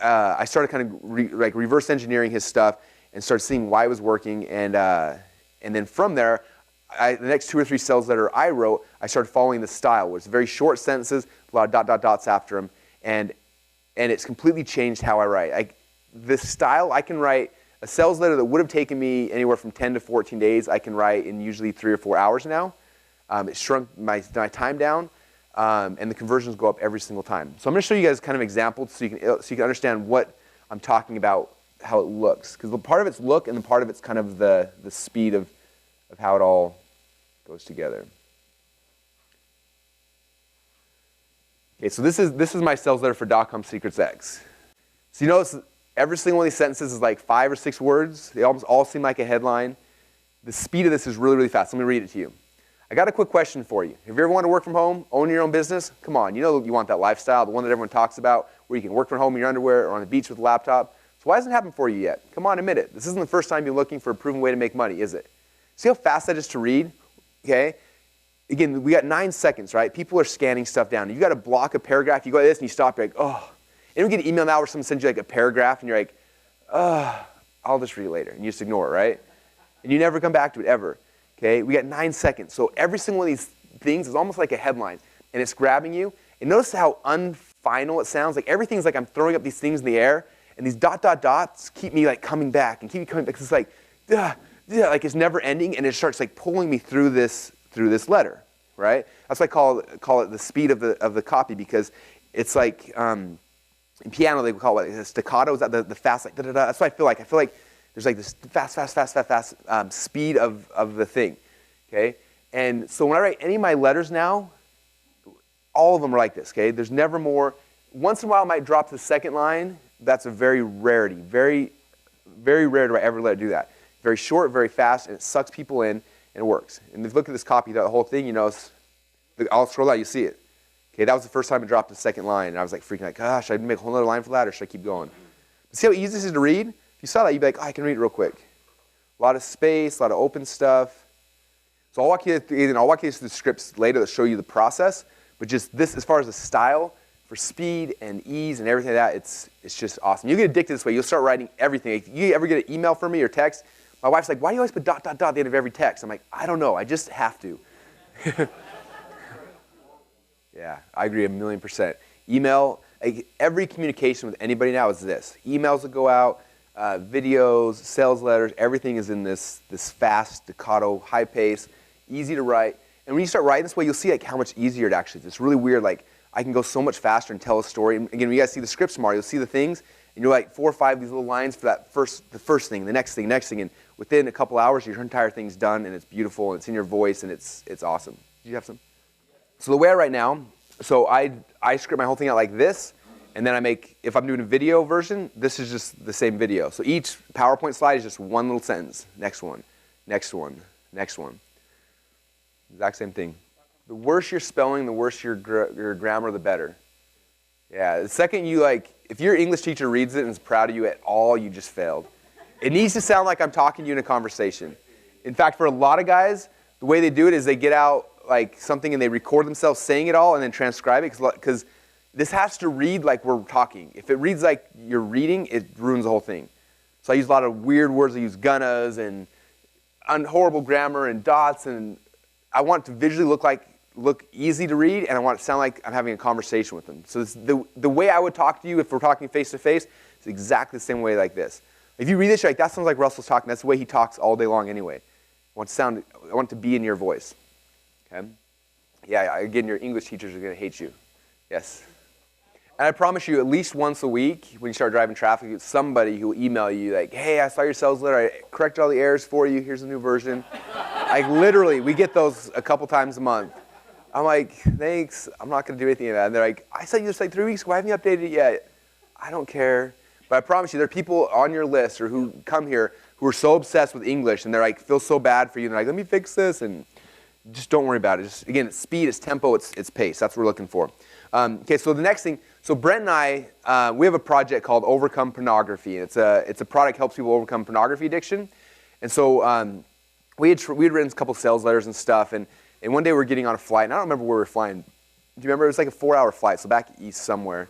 I started kind of reverse engineering his stuff and started seeing why it was working. And then from there, the next 2 or 3 sales letter I wrote, I started following the style, where it's very short sentences, a lot of ... dots after them, and it's completely changed how I write. This style, I can write a sales letter that would have taken me anywhere from 10 to 14 days, I can write in usually 3 or 4 hours now. It shrunk my time down, and the conversions go up every single time. So I'm going to show you guys kind of examples so you can understand what I'm talking about, how it looks. Because part of it's look, and the part of it's kind of the speed of how it all goes together. Okay, so this is my sales letter for .com Secrets X. So you notice every single one of these sentences is like 5 or 6 words. They almost all seem like a headline. The speed of this is really, really fast. Let me read it to you. I got a quick question for you. Have you ever wanted to work from home, own your own business? Come on, you know you want that lifestyle, the one that everyone talks about, where you can work from home in your underwear or on the beach with a laptop. So why hasn't it happened for you yet? Come on, admit it. This isn't the first time you're looking for a proven way to make money, is it? See how fast that is to read? Okay? Again, we got 9 seconds, right? People are scanning stuff down. You got to block a paragraph. You go like this and you stop. You're like, oh. And we get an email now where someone sends you like a paragraph and you're like, I'll just read it later. And you just ignore it, right? And you never come back to it ever. Okay? We got 9 seconds. So every single one of these things is almost like a headline. And it's grabbing you. And notice how unfinal it sounds. Like everything's like I'm throwing up these things in the air. And these ... dots keep me like coming back and keep me coming back. It's like, like it's never ending. And it starts like pulling me through this letter, right? That's why I call it the speed of the copy, because it's like in piano they would call it staccato. Is that the fast, like da-da-da? That's what I feel like. I feel like there's like this fast speed of the thing, okay? And so when I write any of my letters now, all of them are like this, okay? There's never more. Once in a while I might drop to the second line. That's a very rarity. Very, very rare do I ever let it do that. Very short, very fast, and it sucks people in. And it works. And if you look at this copy, the whole thing, you know, I'll scroll out, you see it. Okay, that was the first time I dropped the second line, and I was like freaking like, gosh, should I make a whole other line for that, or should I keep going? But see how easy this is to read? If you saw that, you'd be like, oh, I can read it real quick. A lot of space, a lot of open stuff. So I'll walk you through the scripts later that show you the process, but just this, as far as the style, for speed and ease and everything like that, it's just awesome. You get addicted this way. You'll start writing everything. If you ever get an email from me or text, my wife's like, why do you always put ... at the end of every text? I'm like, I don't know. I just have to. Yeah, I agree 1,000,000%. Email, every communication with anybody now is this. Emails that go out, videos, sales letters, everything is in this fast, staccato, high pace, easy to write. And when you start writing this way, you'll see like how much easier it actually is. It's really weird. Like I can go so much faster and tell a story. And again, when you guys see the scripts tomorrow, you'll see the things, and you're like 4 or 5 of these little lines for the first thing, the next thing, and within a couple hours, your entire thing's done, and it's beautiful, and it's in your voice, and it's awesome. Do you have some? So the way I write now, so I script my whole thing out like this, and then I make, if I'm doing a video version, this is just the same video. So each PowerPoint slide is just one little sentence. Next one, next one, next one. Exact same thing. The worse your spelling, the worse your grammar, the better. Yeah, the second you if your English teacher reads it and is proud of you at all, you just failed. It needs to sound like I'm talking to you in a conversation. In fact, for a lot of guys, the way they do it is they get out like something and they record themselves saying it all and then transcribe it, because this has to read like we're talking. If it reads like you're reading, it ruins the whole thing. So I use a lot of weird words. I use gunnas and horrible grammar and dots, and I want it to visually look easy to read, and I want it to sound like I'm having a conversation with them. So the way I would talk to you if we're talking face to face is exactly the same way like this. If you read this, you're like, that sounds like Russell's talking. That's the way he talks all day long anyway. I want it to be in your voice. Okay? Yeah, again, your English teachers are going to hate you. Yes. And I promise you, at least once a week, when you start driving traffic, it's somebody who will email you like, hey, I saw your sales letter. I corrected all the errors for you. Here's a new version. Like, literally, we get those a couple times a month. I'm like, thanks. I'm not going to do anything of that. And they're like, I sent you this like 3 weeks ago. Why haven't you updated it yet? I don't care. But I promise you, there are people on your list or who come here who are so obsessed with English, and they're like, feel so bad for you. And they're like, let me fix this. And just don't worry about it. Just, again, it's speed, it's tempo, it's pace. That's what we're looking for. Okay, so the next thing. So Brent and I, we have a project called Overcome Pornography. It's a product that helps people overcome pornography addiction. And so we had written a couple sales letters and stuff. And one day we were getting on a flight, and I don't remember where we were flying. Do you remember? It was like a 4-hour flight, so back east somewhere.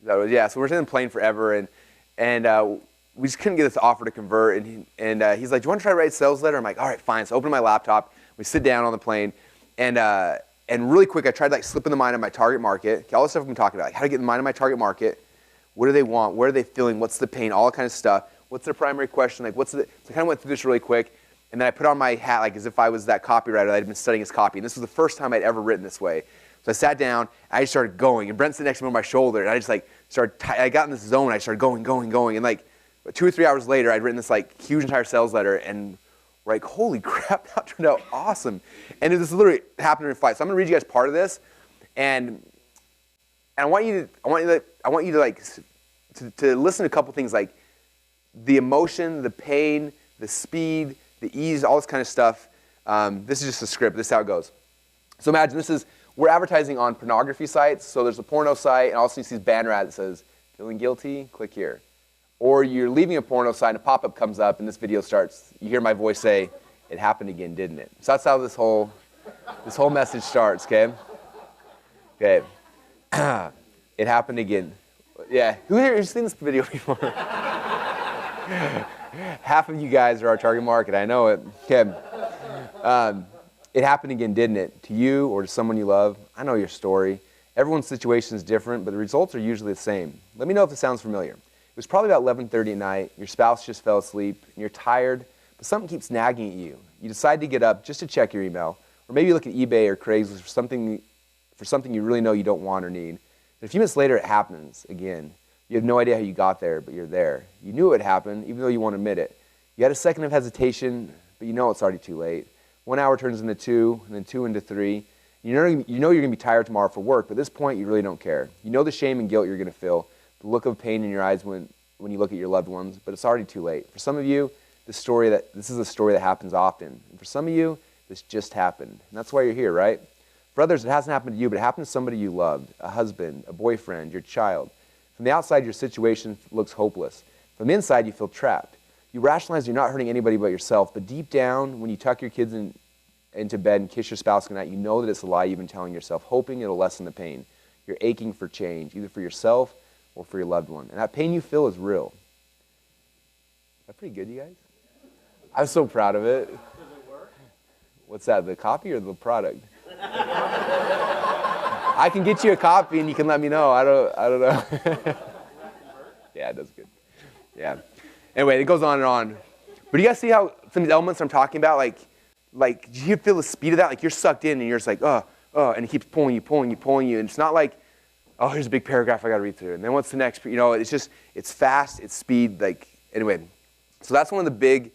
Yeah, so we're in the plane forever, and we just couldn't get this offer to convert. And he's like, do you want to try to write a sales letter? I'm like, all right, fine. So I open my laptop. We sit down on the plane, and really quick, I tried to like slip in the mind of my target market. Okay, all the stuff I've been talking about, like how to get in the mind of my target market. What do they want? What are they feeling? What's the pain? All that kind of stuff. What's their primary question? Like, so I kind of went through this really quick, and then I put on my hat like as if I was that copywriter that I'd been studying his copy. And this was the first time I'd ever written this way. So I sat down, and I just started going, and Brent sat next to me on my shoulder, and I just like I got in this zone. I started going, and like 2 or 3 hours later, I'd written this like huge entire sales letter, and we're like, holy crap, that turned out awesome. And this literally happened in a flight. So I'm gonna read you guys part of this, and I want you to like to listen to a couple things like the emotion, the pain, the speed, the ease, all this kind of stuff. This is just a script. This is how it goes. So imagine we're advertising on pornography sites. So there's a porno site, and also you see this banner ad that says, feeling guilty? Click here. Or you're leaving a porno site, and a pop-up comes up, and this video starts. You hear my voice say, it happened again, didn't it? So that's how this whole message starts, okay? Okay. It happened again. Yeah, who here has seen this video before? Half of you guys are our target market, I know it. Okay. It happened again, didn't it? To you or to someone you love. I know your story. Everyone's situation is different, but the results are usually the same. Let me know if it sounds familiar. It was probably about 11:30 at night. Your spouse just fell asleep, and you're tired, but something keeps nagging at you. You decide to get up just to check your email, or maybe you look at eBay or Craigslist for something you really know you don't want or need. And a few minutes later, it happens again. You have no idea how you got there, but you're there. You knew it would happen, even though you won't admit it. You had a second of hesitation, but you know it's already too late. 1 hour turns into 2, and then 2 into 3. You know you're going to be tired tomorrow for work, but at this point, you really don't care. You know the shame and guilt you're going to feel, the look of pain in your eyes when you look at your loved ones, but it's already too late. For some of you, this is a story that happens often. And for some of you, this just happened. And that's why you're here, right? For others, it hasn't happened to you, but it happened to somebody you loved, a husband, a boyfriend, your child. From the outside, your situation looks hopeless. From the inside, you feel trapped. You rationalize you're not hurting anybody but yourself, but deep down, when you tuck your kids into bed and kiss your spouse goodnight, you know that it's a lie you've been telling yourself, hoping it'll lessen the pain. You're aching for change, either for yourself or for your loved one. And that pain you feel is real. Is that pretty good, you guys? I'm so proud of it. Does it work? What's that, the copy or the product? I can get you a copy and you can let me know. I don't know. Yeah, it does good. Yeah. Anyway, it goes on and on. But do you guys see how some of these elements I'm talking about, like, do you feel the speed of that? Like you're sucked in and you're just like, and it keeps pulling you. And it's not like, oh, here's a big paragraph I got to read through. And then what's the next? You know, it's fast, it's speed. Like, anyway. So that's one of the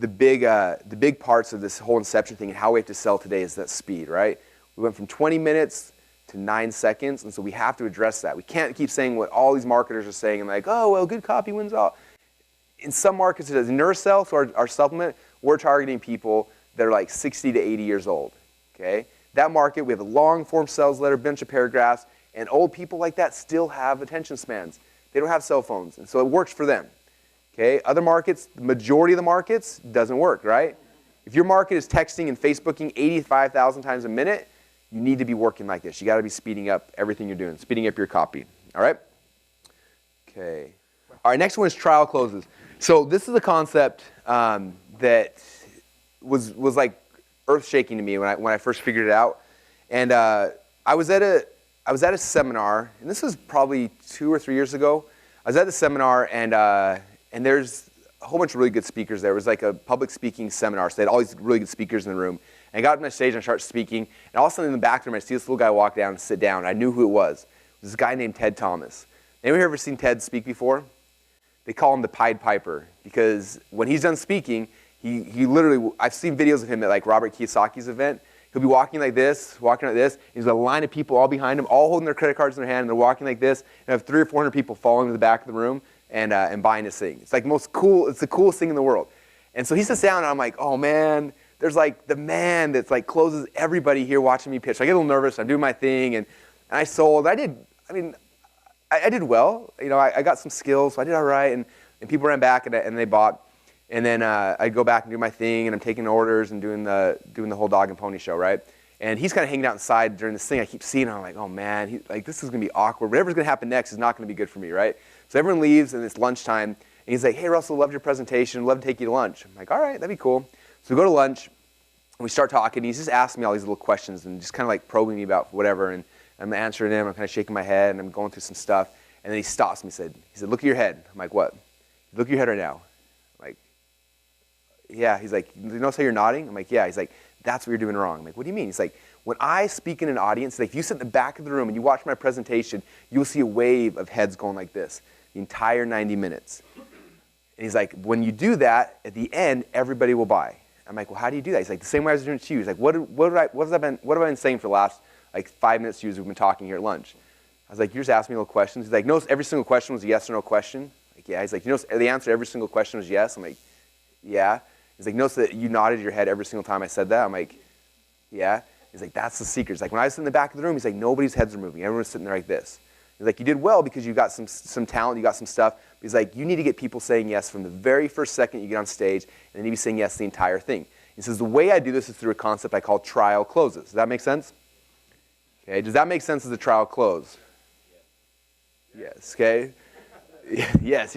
big parts of this whole Inception thing and how we have to sell today is that speed, right? We went from 20 minutes to 9 seconds, and so we have to address that. We can't keep saying what all these marketers are saying and like, oh, well, good copy wins all. In some markets, it does. In Neurocell, so our supplement, we're targeting people that are like 60 to 80 years old, okay? That market, we have a long-form sales letter, bunch of paragraphs, and old people like that still have attention spans. They don't have cell phones, and so it works for them, okay? Other markets, the majority of the markets, doesn't work, right? If your market is texting and Facebooking 85,000 times a minute, you need to be working like this. You got to be speeding up everything you're doing, speeding up your copy. All right? Okay. All right, next one is trial closes. So this is a concept that was like earth-shaking to me when I first figured it out. And I was at a seminar, and this was probably 2 or 3 years ago. I was at the seminar, and there's a whole bunch of really good speakers there. It was like a public speaking seminar, so they had all these really good speakers in the room. And I got up on stage and I started speaking, and all of a sudden in the back room I see this little guy walk down and sit down. And I knew who it was. It was this guy named Ted Thomas. Anyone ever seen Ted speak before? They call him the Pied Piper, because when he's done speaking, he literally, I've seen videos of him at like Robert Kiyosaki's event. He'll be walking like this, and there's a line of people all behind him, all holding their credit cards in their hand, and they're walking like this, and have 300 or 400 people following to the back of the room and buying his thing. It's like it's the coolest thing in the world. And so he sits down, and I'm like, oh man, there's like the man that's like closes everybody here watching me pitch. So I get a little nervous, I'm doing my thing, and I sold. I did well. You know, I got some skills, so I did all right, and people ran back and they bought. And then I go back and do my thing, and I'm taking orders and doing the whole dog and pony show, right? And he's kind of hanging out inside during this thing. I keep seeing him. I'm like, oh man, this is gonna be awkward. Whatever's gonna happen next is not gonna be good for me, right? So everyone leaves, and it's lunchtime, and he's like, hey Russell, loved your presentation. Love to take you to lunch. I'm like, all right, that'd be cool. So we go to lunch, and we start talking. And he's just asking me all these little questions and just kind of like probing me about whatever. And I'm answering him. I'm kind of shaking my head, and I'm going through some stuff. And then he stops me. He said, look at your head. I'm like, what? Look at your head right now. I'm like, yeah. He's like, you notice how you're nodding? I'm like, yeah. He's like, that's what you're doing wrong. I'm like, what do you mean? He's like, when I speak in an audience, like if you sit in the back of the room and you watch my presentation, you'll see a wave of heads going like this the entire 90 minutes. And he's like, when you do that, at the end, everybody will buy. I'm like, well, how do you do that? He's like, the same way I was doing it to you. He's like, what have I been saying for the last like 5 minutes to you as we've been talking here at lunch? I was like, you just asked me little questions. He's like, notice every single question was a yes or no question. Like, yeah. He's like, you notice the answer to every single question was yes. I'm like, yeah. He's like, notice that you nodded your head every single time I said that. I'm like, yeah. He's like, that's the secret. He's like, when I was in the back of the room, he's like, nobody's heads are moving. Everyone's sitting there like this. He's like, you did well because you got some talent, you got some stuff. He's like, you need to get people saying yes from the very first second you get on stage, and they need to be saying yes the entire thing. He says, the way I do this is through a concept I call trial closes. Does that make sense? Okay, does that make sense as a trial close? Yes, okay? Yes.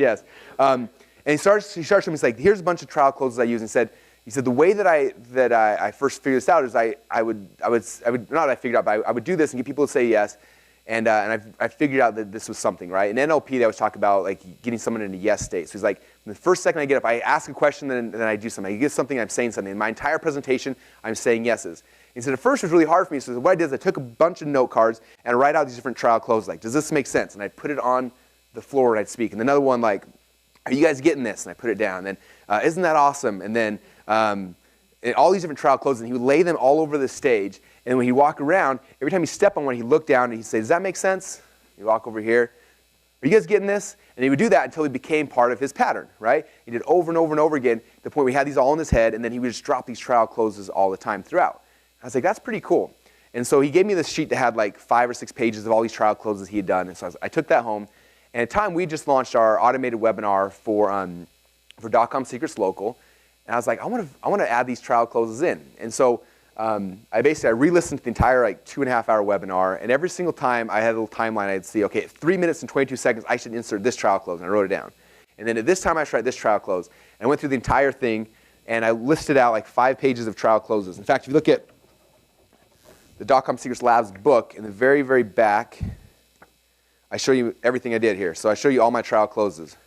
And he starts to me, he's like, here's a bunch of trial closes I use. And he said, the way that I first figured this out is I would do this and get people to say yes. And I figured out that this was something, right? In NLP, they always talk about like getting someone in a yes state. So he's like, the first second I get up, I ask a question, then I do something. I get something, I'm saying something. In my entire presentation, I'm saying yeses. He said, at first it was really hard for me. So what I did is I took a bunch of note cards and I write out these different trial closes. Like, does this make sense? And I'd put it on the floor and I'd speak. And another one like, are you guys getting this? And I put it down. And then, isn't that awesome? And then and all these different trial closes, and he would lay them all over the stage. And when he'd walk around, every time he step on one, he'd look down and he'd say, does that make sense? He'd walk over here. Are you guys getting this? And he would do that until he became part of his pattern, right? He did over and over and over again, to the point where he had these all in his head, and then he would just drop these trial closes all the time throughout. I was like, that's pretty cool. And so he gave me this sheet that had like 5 or 6 pages of all these trial closes he had done. And so I took that home. And at the time, we just launched our automated webinar for .com Secrets Local. And I was like, I want to add these trial closes in. And so I re-listened to the entire like 2.5-hour webinar, and every single time I had a little timeline, I'd see, okay, at 3 minutes and 22 seconds, I should insert this trial close, and I wrote it down. And then at this time, I should write this trial close. And I went through the entire thing, and I listed out like 5 pages of trial closes. In fact, if you look at the .com Secrets Labs book, in the very, very back, I show you everything I did here. So I show you all my trial closes.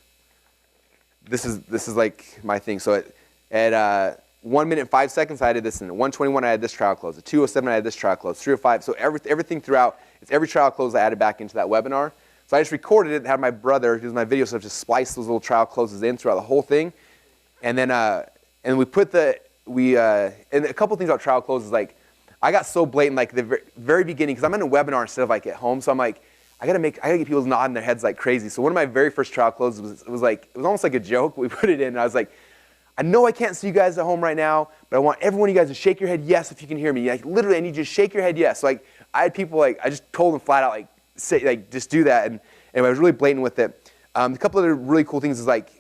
This is like my thing. So at 1 minute and 5 seconds, I did this. And at 1:21, I had this trial close. At 2:07, I had this trial close. 3:05. So everything throughout, it's every trial close I added back into that webinar. So I just recorded it and had my brother, who does my video stuff, just splice those little trial closes in throughout the whole thing. And then we put and a couple things about trial closes, like I got so blatant like the very beginning, because I'm in a webinar instead of like at home. So I'm like, I gotta get people nodding their heads like crazy. So one of my very first trial closes was almost like a joke. We put it in, and I was like, I know I can't see you guys at home right now, but I want every one of you guys to shake your head yes if you can hear me. Like literally, I need you to shake your head yes. So like I had people like, I just told them flat out like, say like just do that, and I was really blatant with it. A couple other really cool things is like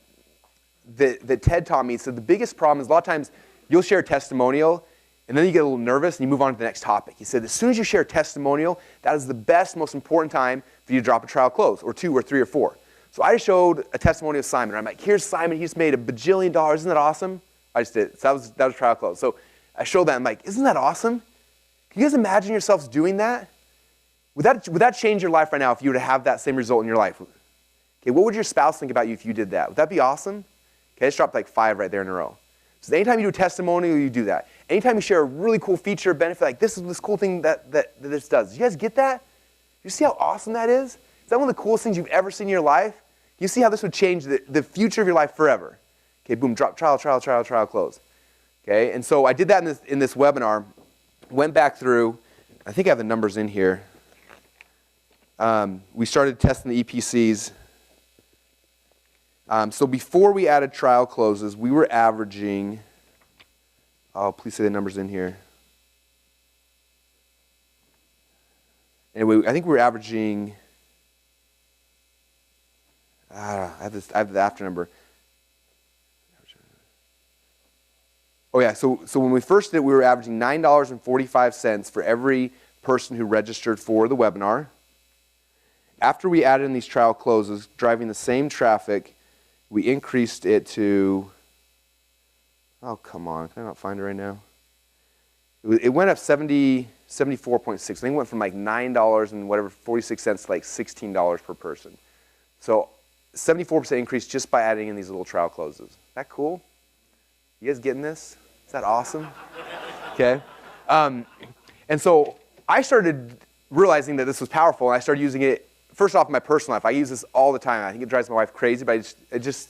that Ted taught me. So the biggest problem is a lot of times you'll share a testimonial, and then you get a little nervous, and you move on to the next topic. He said, as soon as you share a testimonial, that is the best, most important time for you to drop a trial close, or 2 or 3 or 4. So I showed a testimonial of Simon. I'm like, here's Simon. He just made $1 bajillion. Isn't that awesome? I just did. So that was trial close. So I showed that. I'm like, isn't that awesome? Can you guys imagine yourselves doing that? Would that change your life right now if you were to have that same result in your life? Okay, what would your spouse think about you if you did that? Would that be awesome? Okay, I just dropped like 5 right there in a row. So anytime you do a testimonial, you do that. Anytime you share a really cool feature or benefit, like this is this cool thing that this does. Do you guys get that? You see how awesome that is? Is that one of the coolest things you've ever seen in your life? You see how this would change the future of your life forever. Okay, boom, drop, trial, close. Okay, and so I did that in this webinar. Went back through, I think I have the numbers in here. We started testing the EPCs. So before we added trial closes, we were averaging, oh, please say the numbers in here. Anyway, I think we were averaging, I have the after number. Oh yeah, so when we first did it, we were averaging $9.45 for every person who registered for the webinar. After we added in these trial closes, driving the same traffic, we increased it to, oh come on, can I not find it right now? It went up 74.6. I think it went from like $9 and whatever, 46 cents to like $16 per person. So 74% increase just by adding in these little trial closes. Is that cool? You guys getting this? Is that awesome? Okay. And so I started realizing that this was powerful, and I started using it, first off, in my personal life. I use this all the time. I think it drives my wife crazy, but it's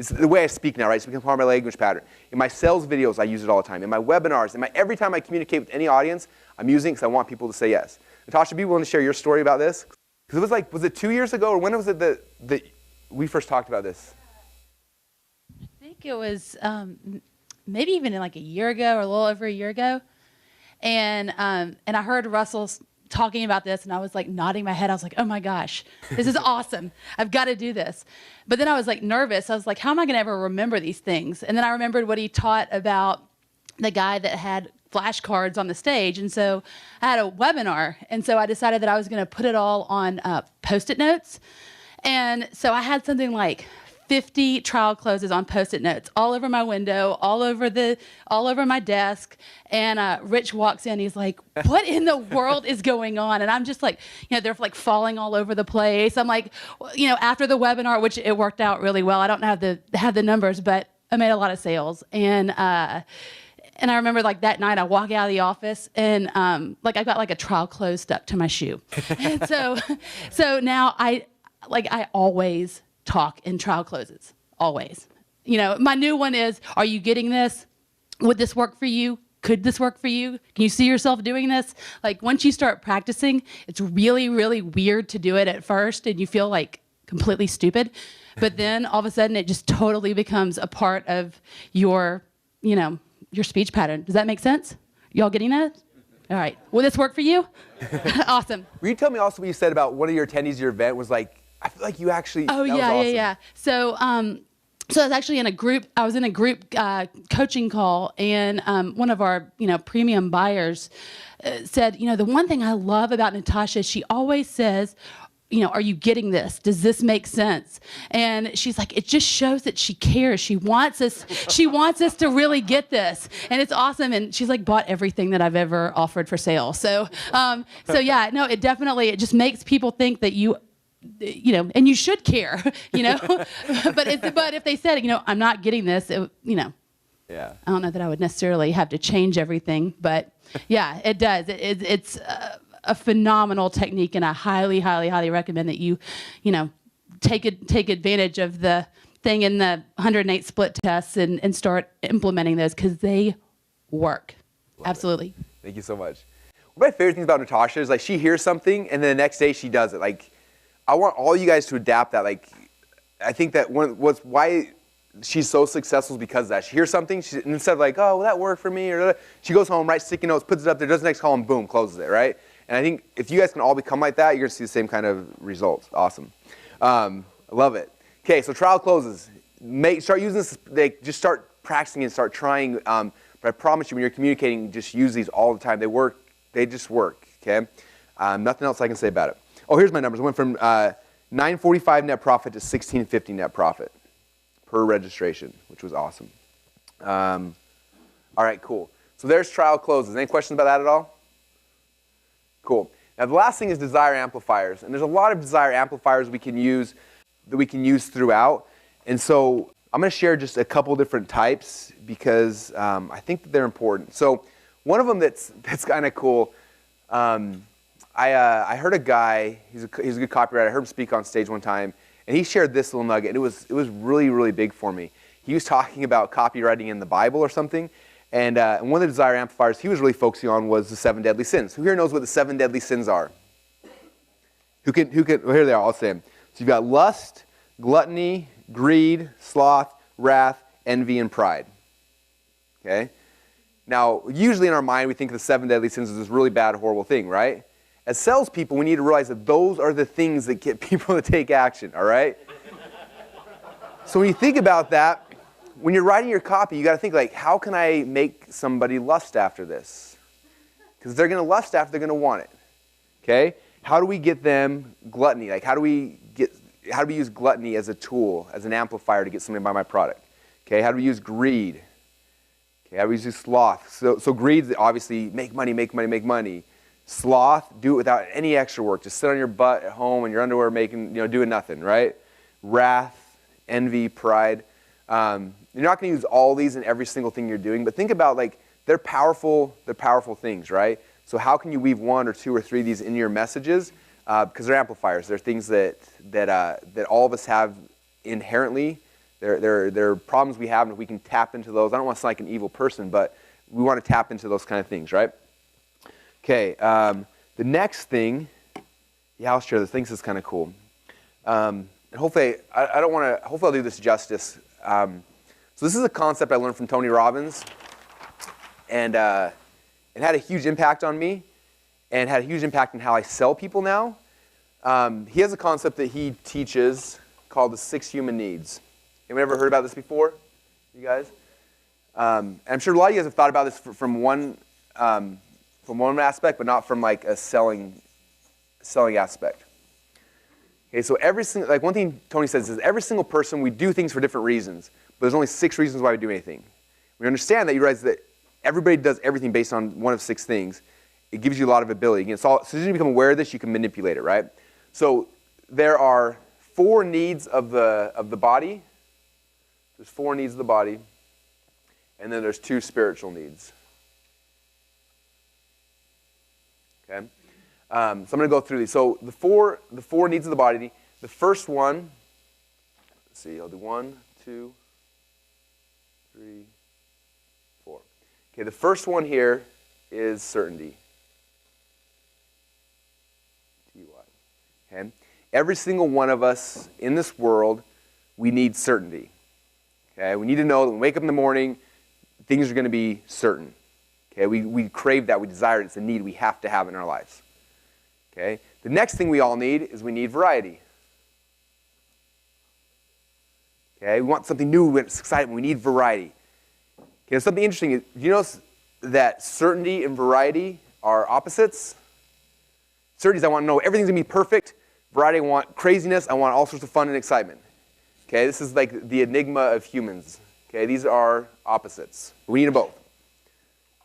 the way I speak now, right? It's become part of my language pattern. In my sales videos, I use it all the time. In my webinars, every time I communicate with any audience, I'm using it because I want people to say yes. Natasha, be willing to share your story about this? Because it was like, was it 2 years ago, or when was it that we first talked about this? I think it was maybe even like a year ago or a little over a year ago. And I heard Russell talking about this, and I was like nodding my head. I was like, oh my gosh, this is awesome. I've got to do this. But then I was like nervous. I was like, how am I going to ever remember these things? And then I remembered what he taught about the guy that had flashcards on the stage. And so I had a webinar. And so I decided that I was going to put it all on Post-it notes. And so I had something like 50 trial closes on Post-it notes all over my window, all over my desk. And Rich walks in. He's like, "What in the world is going on?" And I'm just like, they're like falling all over the place. I'm like, after the webinar, which it worked out really well. I don't have the numbers, but I made a lot of sales. And I remember like that night I walk out of the office and like I got like a trial close stuck to my shoe. And so now I always talk in trial closes, always. My new one is, are you getting this? Would this work for you? Could this work for you? Can you see yourself doing this? Like once you start practicing, it's really, really weird to do it at first and you feel like completely stupid. But then all of a sudden it just totally becomes a part of your speech pattern. Does that make sense? Y'all getting that? All right. Will this work for you? Awesome. Will you tell me also what you said about one of your attendees at your event was like, I feel like you actually, oh, that yeah, was awesome. Yeah. So I was actually in a group, coaching call, and one of our, premium buyers said, the one thing I love about Natasha is she always says, are you getting this? Does this make sense? And she's like, it just shows that she cares. She wants us to really get this. And it's awesome. And she's like bought everything that I've ever offered for sale. So yeah, no, it just makes people think that and you should care, but if they said, I'm not getting this, yeah, I don't know that I would necessarily have to change everything, but yeah, it does. It's a phenomenal technique, and I highly, highly, highly recommend that you take advantage of the thing in the 108 split tests and start implementing those because they work. Love Absolutely. It. Thank you so much. One of my favorite things about Natasha is like she hears something and then the next day she does it. Like I want all you guys to adapt that. Like I think that why she's so successful is because of that. She hears something, instead of like, oh, well, that worked for me, or she goes home, writes sticky notes, puts it up there, does the next call, and boom, closes it, right? And I think if you guys can all become like that, you're going to see the same kind of results. Awesome. I love it. Okay, so trial closes. Start using this, just start practicing and start trying But I promise you, when you're communicating, just use these all the time. They work. They just work, okay? Nothing else I can say about it. Oh, here's my numbers. I went from $9.45 net profit to $16.50 net profit per registration, which was awesome. All right, cool. So there's trial closes. Any questions about that at all? Cool. Now the last thing is desire amplifiers. And there's a lot of desire amplifiers we can use throughout. And so I'm going to share just a couple different types because I think that they're important. So one of them that's kind of cool, I heard a guy, he's a good copywriter, I heard him speak on stage one time, and he shared this little nugget, and it was really, really big for me. He was talking about copywriting in the Bible or something, and one of the desire amplifiers he was really focusing on was the 7 deadly sins. Who here knows what the 7 deadly sins are? Who can, well, here they are, I'll say them. So you've got lust, gluttony, greed, sloth, wrath, envy, and pride. Okay? Now, usually in our mind, we think of the 7 deadly sins as this really bad, horrible thing, right? As salespeople, we need to realize that those are the things that get people to take action, all right? So when you think about that, when you're writing your copy, you got to think like, how can I make somebody lust after this? Because if they're going to lust after, they're going to want it. Okay? How do we get them gluttony? Like, how do we use gluttony as a tool, as an amplifier to get somebody to buy my product? Okay? How do we use greed? Okay? How do we use sloth? So greed, obviously, make money, make money, make money. Sloth, do it without any extra work. Just sit on your butt at home in your underwear, doing nothing, right? Wrath, envy, pride. You're not going to use all these in every single thing you're doing, but think about like they're powerful things, right? So how can you weave 1 or 2 or 3 of these into your messages? Because they're amplifiers. They're things that all of us have inherently. They're problems we have, and if we can tap into those, I don't want to sound like an evil person, but we want to tap into those kind of things, right? Okay, the next thing, yeah, I'll share this. I think this is kind of cool. And hopefully, hopefully I'll do this justice. So this is a concept I learned from Tony Robbins, and it had a huge impact on me, and had a huge impact on how I sell people now. He has a concept that he teaches called the 6 human needs. Anyone ever heard about this before? You guys? I'm sure a lot of you guys have thought about this from one aspect, but not from like a selling aspect. Okay, so one thing Tony says is every single person, we do things for different reasons, but there's only 6 reasons why we do anything. When you understand that, you realize that everybody does everything based on one of 6 things. It gives you a lot of ability. Again, so as soon as you become aware of this, you can manipulate it, right? So there are 4 needs of the body. There's 4 needs of the body, and then there's 2 spiritual needs. Okay, so I'm going to go through these. So the four needs of the body. The first one. Let's see. I'll do 1, 2, 3, 4. Okay, the first one here is certainty. T-Y. Okay, every single one of us in this world, we need certainty. Okay, we need to know that when we wake up in the morning, things are going to be certain. Okay, we crave that, we desire it, it's a need we have to have in our lives. Okay, the next thing we all need is we need variety. Okay, we want something new, it's exciting, we need variety. Okay, something interesting is, you notice that certainty and variety are opposites? Certainty is I want to know everything's going to be perfect. Variety, I want craziness, I want all sorts of fun and excitement. Okay, this is like the enigma of humans. Okay, these are opposites. We need them both.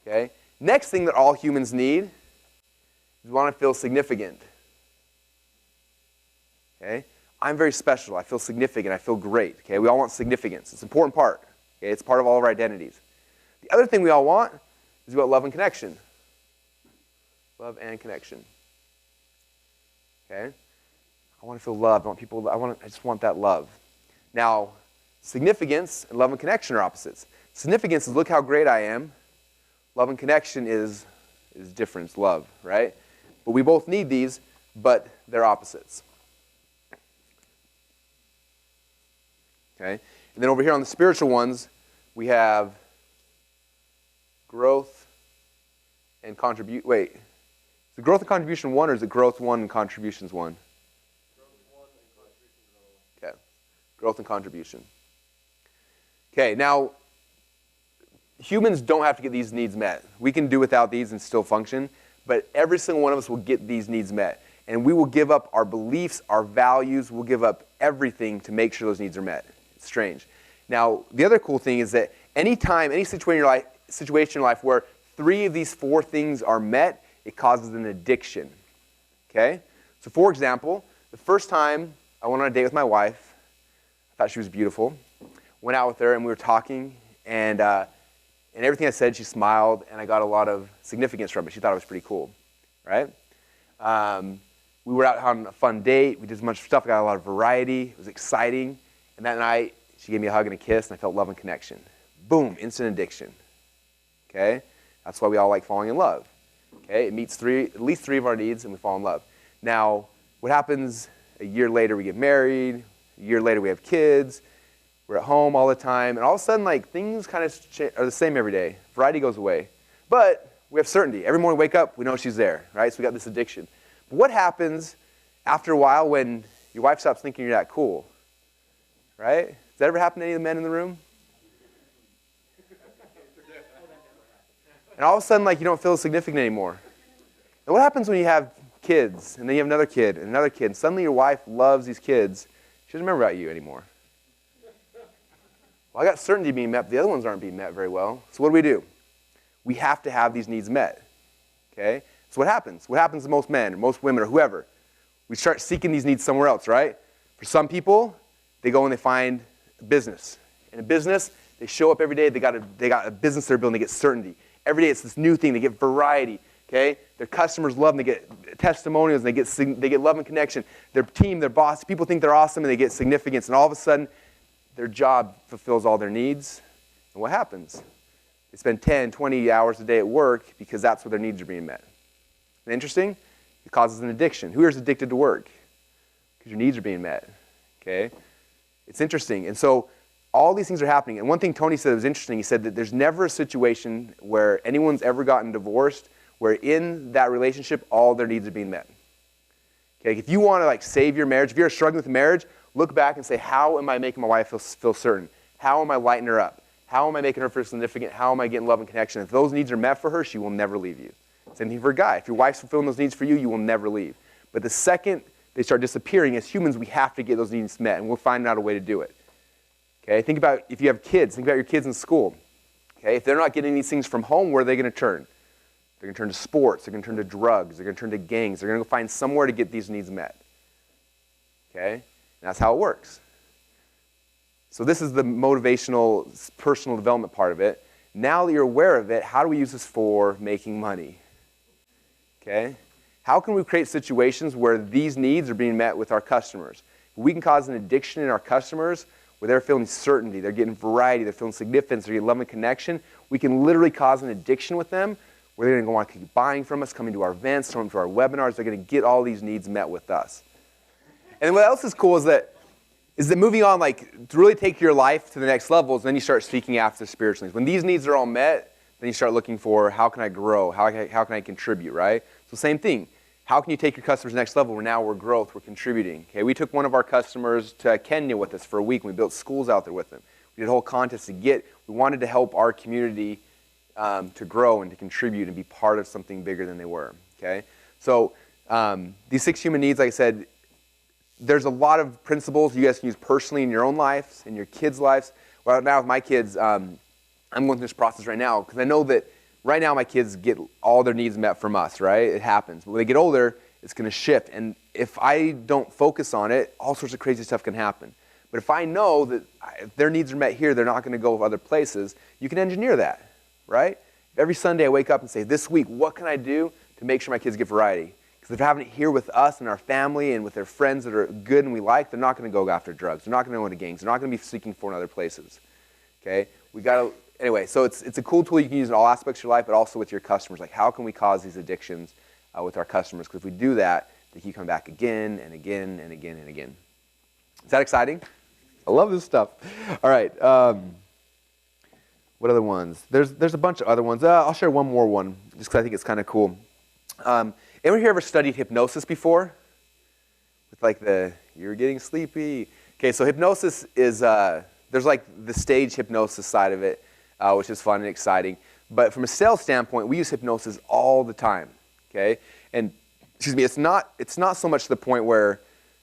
Okay, next thing that all humans need is we want to feel significant. Okay, I'm very special. I feel significant. I feel great. Okay, we all want significance. It's an important part. Okay, it's part of all of our identities. The other thing we all want is we want love and connection. Love and connection. Okay, I want to feel loved. I just want that love. Now, significance and love and connection are opposites. Significance is look how great I am. Love and connection is difference, love, right? But we both need these, but they're opposites. Okay? And then over here on the spiritual ones, we have growth and contribution. Wait, is the growth and contribution 1 or is it growth 1 and contributions 1? Growth 1 and contributions 1. Okay, growth and contribution. Okay, now, humans don't have to get these needs met. We can do without these and still function, but every single one of us will get these needs met. And we will give up our beliefs, our values, we'll give up everything to make sure those needs are met. It's strange. Now, the other cool thing is that anytime, any situation in your life where 3 of these 4 things are met, it causes an addiction. Okay? So for example, the first time I went on a date with my wife, I thought she was beautiful. Went out with her and we were talking, and everything I said, she smiled, and I got a lot of significance from it. She thought it was pretty cool, right? We were out on a fun date. We did a bunch of stuff. I got a lot of variety. It was exciting. And that night, she gave me a hug and a kiss, and I felt love and connection. Boom, instant addiction. Okay? That's why we all like falling in love. Okay? It meets at least 3 of our needs, and we fall in love. Now, what happens a year later? We get married. A year later, we have kids. We're at home all the time. And all of a sudden, like, things kind of are the same every day. Variety goes away. But we have certainty. Every morning we wake up, we know she's there, right? So we got this addiction. But what happens after a while when your wife stops thinking you're that cool? Right? Does that ever happen to any of the men in the room? And all of a sudden, like, you don't feel significant anymore. And what happens when you have kids, and then you have another kid, and another kid, and suddenly your wife loves these kids? She doesn't remember about you anymore. Well, I got certainty being met, but the other ones aren't being met very well. So what do? We have to have these needs met. Okay? So what happens? What happens to most men, or most women, or whoever? We start seeking these needs somewhere else, right? For some people, they go and they find a business. In a business, they show up every day. They got a business they're building. They get certainty. Every day it's this new thing. They get variety. Okay? Their customers love them. They get testimonials. And they get love and connection. Their team, their boss, people think they're awesome, and they get significance. And all of a sudden, their job fulfills all their needs. And what happens? They spend 10, 20 hours a day at work because that's where their needs are being met. Isn't that interesting? It causes an addiction. Who here is addicted to work? Because your needs are being met. Okay? It's interesting. And so all these things are happening. And one thing Tony said that was interesting, he said that there's never a situation where anyone's ever gotten divorced where in that relationship all their needs are being met. Okay? If you want to like save your marriage, if you're struggling with marriage, look back and say, how am I making my wife feel certain? How am I lighting her up? How am I making her feel significant? How am I getting love and connection? If those needs are met for her, she will never leave you. Same thing for a guy. If your wife's fulfilling those needs for you, you will never leave. But the second they start disappearing, as humans, we have to get those needs met, and we'll find out a way to do it. Okay? Think about if you have kids. Think about your kids in school. Okay? If they're not getting these things from home, where are they going to turn? They're going to turn to sports. They're going to turn to drugs. They're going to turn to gangs. They're going to go find somewhere to get these needs met. Okay? And that's how it works. So this is the motivational, personal development part of it. Now that you're aware of it, how do we use this for making money? Okay? How can we create situations where these needs are being met with our customers? We can cause an addiction in our customers where they're feeling certainty, they're getting variety, they're feeling significance, they're getting love and connection. We can literally cause an addiction with them where they're going to want to keep buying from us, coming to our events, coming to our webinars. They're going to get all these needs met with us. And what else is cool is that moving on, like, to really take your life to the next levels, then you start seeking after spiritual needs. When these needs are all met, then you start looking for how can I grow? How can I contribute, right? So same thing. How can you take your customers to the next level where now we're growth, we're contributing? Okay, we took one of our customers to Kenya with us for a week, and we built schools out there with them. We did a whole contest we wanted to help our community to grow and to contribute and be part of something bigger than they were, okay? So these 6 human needs, like I said, there's a lot of principles you guys can use personally in your own lives, in your kids' lives. Well, now with my kids, I'm going through this process right now because I know that right now my kids get all their needs met from us, right? It happens. But when they get older, it's going to shift. And if I don't focus on it, all sorts of crazy stuff can happen. But if I know that if their needs are met here, they're not going to go other places, you can engineer that, right? Every Sunday I wake up and say, this week, what can I do to make sure my kids get variety? Because if they're having it here with us and our family and with their friends that are good and we like, they're not going to go after drugs. They're not going to go into gangs. They're not going to be seeking for in other places. Okay? Anyway, so it's a cool tool you can use in all aspects of your life, but also with your customers. Like, how can we cause these addictions with our customers? Because if we do that, they keep coming back again and again and again and again. Is that exciting? I love this stuff. All right. What other ones? There's a bunch of other ones. I'll share one more one, just because I think it's kind of cool. Anyone here ever studied hypnosis before? With like you're getting sleepy. Okay, so hypnosis is, there's like the stage hypnosis side of it. which is fun and exciting. But from a sales standpoint, we use hypnosis all the time, okay? And excuse me, it's not so much to the point where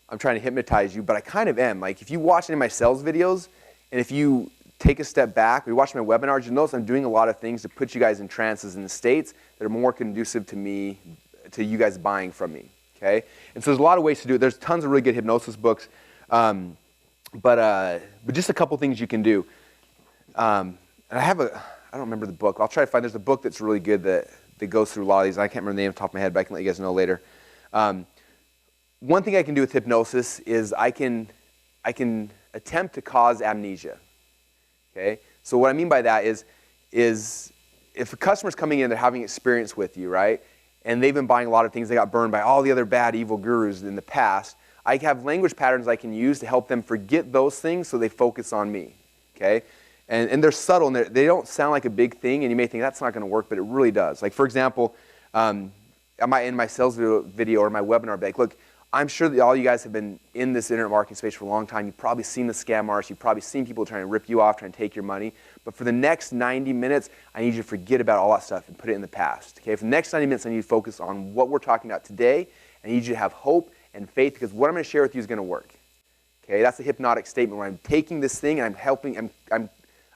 I'm trying to hypnotize you, but I kind of am. Like if you watch any of my sales videos, and if you take a step back, or you watch my webinars, you'll notice I'm doing a lot of things to put you guys in trances in states that are more conducive to me, to you guys buying from me, okay? And so there's a lot of ways to do it. There's tons of really good hypnosis books, but just a couple things you can do. And I don't remember the book. I'll try to find, there's a book that's really good that goes through a lot of these. I can't remember the name off the top of my head, but I can let you guys know later. One thing I can do with hypnosis is I can attempt to cause amnesia, okay? So what I mean by that is if a customer's coming in, they're having experience with you, right? And they've been buying a lot of things, they got burned by all the other bad, evil gurus in the past, I have language patterns I can use to help them forget those things so they focus on me, okay? And they're subtle, and they don't sound like a big thing, and you may think that's not going to work, but it really does. Like, for example, in my sales video or my webinar, I'll be like, look, I'm sure that all you guys have been in this internet marketing space for a long time. You've probably seen the scam artists. You've probably seen people trying to rip you off, trying to take your money. But for the next 90 minutes, I need you to forget about all that stuff and put it in the past. Okay? For the next 90 minutes, I need you to focus on what we're talking about today. I need you to have hope and faith, because what I'm going to share with you is going to work. Okay? That's a hypnotic statement where I'm taking this thing and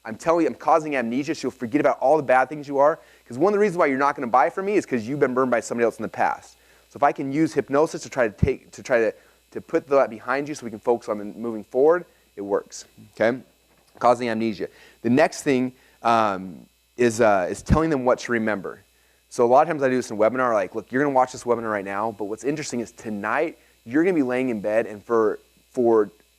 I'm telling you, I'm causing amnesia, so you'll forget about all the bad things you are. Because one of the reasons why you're not going to buy from me is because you've been burned by somebody else in the past. So if I can use hypnosis to try to put that behind you so we can focus on moving forward, it works, okay? Causing amnesia. The next thing is telling them what to remember. So a lot of times I do this in a webinar, like, look, you're going to watch this webinar right now, but what's interesting is tonight, you're going to be laying in bed, and for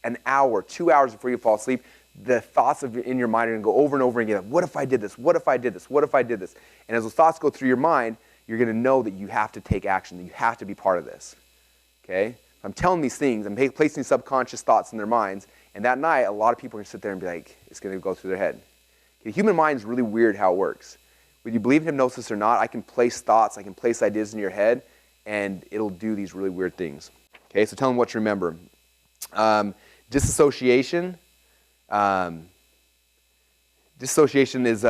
an hour, 2 hours before you fall asleep, the thoughts in your mind are going to go over and over again. What if I did this? What if I did this? What if I did this? And as those thoughts go through your mind, you're going to know that you have to take action, that you have to be part of this, okay? I'm telling these things, I'm placing subconscious thoughts in their minds, and that night, a lot of people are going to sit there and be like, it's going to go through their head. The human mind is really weird how it works. Whether you believe in hypnosis or not, I can place thoughts, I can place ideas in your head, and it'll do these really weird things. Okay, so tell them what to remember. Disassociation. Disassociation is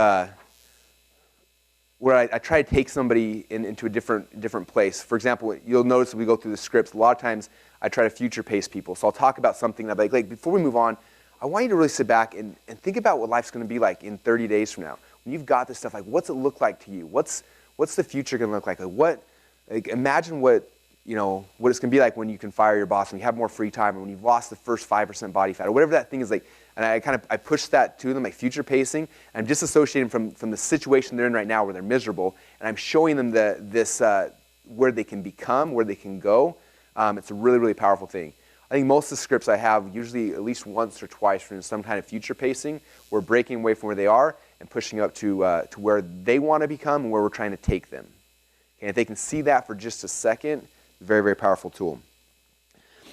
where I try to take somebody into a different place. For example, you'll notice as we go through the scripts, a lot of times I try to future pace people. So I'll talk about something that like before we move on, I want you to really sit back and think about what life's going to be like in 30 days from now. When you've got this stuff, like what's it look like to you? What's the future going to look like? Imagine what it's going to be like when you can fire your boss, when you have more free time, and when you've lost the first 5% body fat, or whatever that thing is like. And I push that to them, like future pacing. And I'm disassociating from the situation they're in right now where they're miserable, and I'm showing them where they can become, where they can go. It's a really, really powerful thing. I think most of the scripts I have, usually at least once or twice from some kind of future pacing, we're breaking away from where they are and pushing up to where they want to become and where we're trying to take them. And if they can see that for just a second, very, very powerful tool.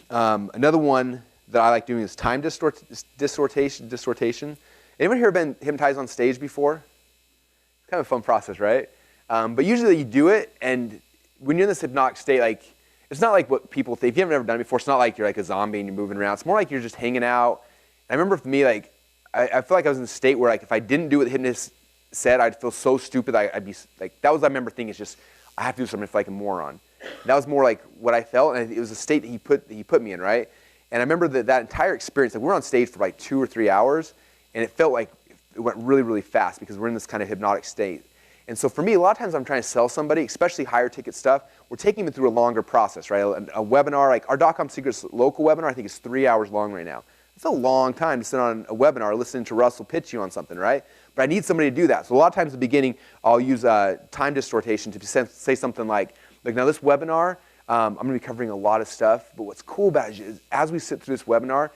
Another one that I like doing is time distortation. Anyone here been hypnotized on stage before? It's kind of a fun process, right? But usually you do it, and when you're in this hypnotic state, like it's not like what people think. If you haven't ever done it before, it's not like you're like a zombie and you're moving around. It's more like you're just hanging out. And I remember for me, like I feel like I was in a state where like if I didn't do what the hypnotist said, I'd feel so stupid. I'd be like, that was I remember thinking, it's just I have to do something I feel like a moron. And that was more like what I felt, and it was a state that he put me in, right? And I remember that entire experience, like we were on stage for like 2 or 3 hours, and it felt like it went really, really fast because we're in this kind of hypnotic state. And so for me, a lot of times I'm trying to sell somebody, especially higher ticket stuff, we're taking them through a longer process, right? A webinar, like our .com Secrets local webinar, I think is 3 hours long right now. It's a long time to sit on a webinar listening to Russell pitch you on something, right? But I need somebody to do that. So a lot of times at the beginning, I'll use time distortation to say something like now this webinar, I'm going to be covering a lot of stuff, but what's cool about it is as we sit through this webinar,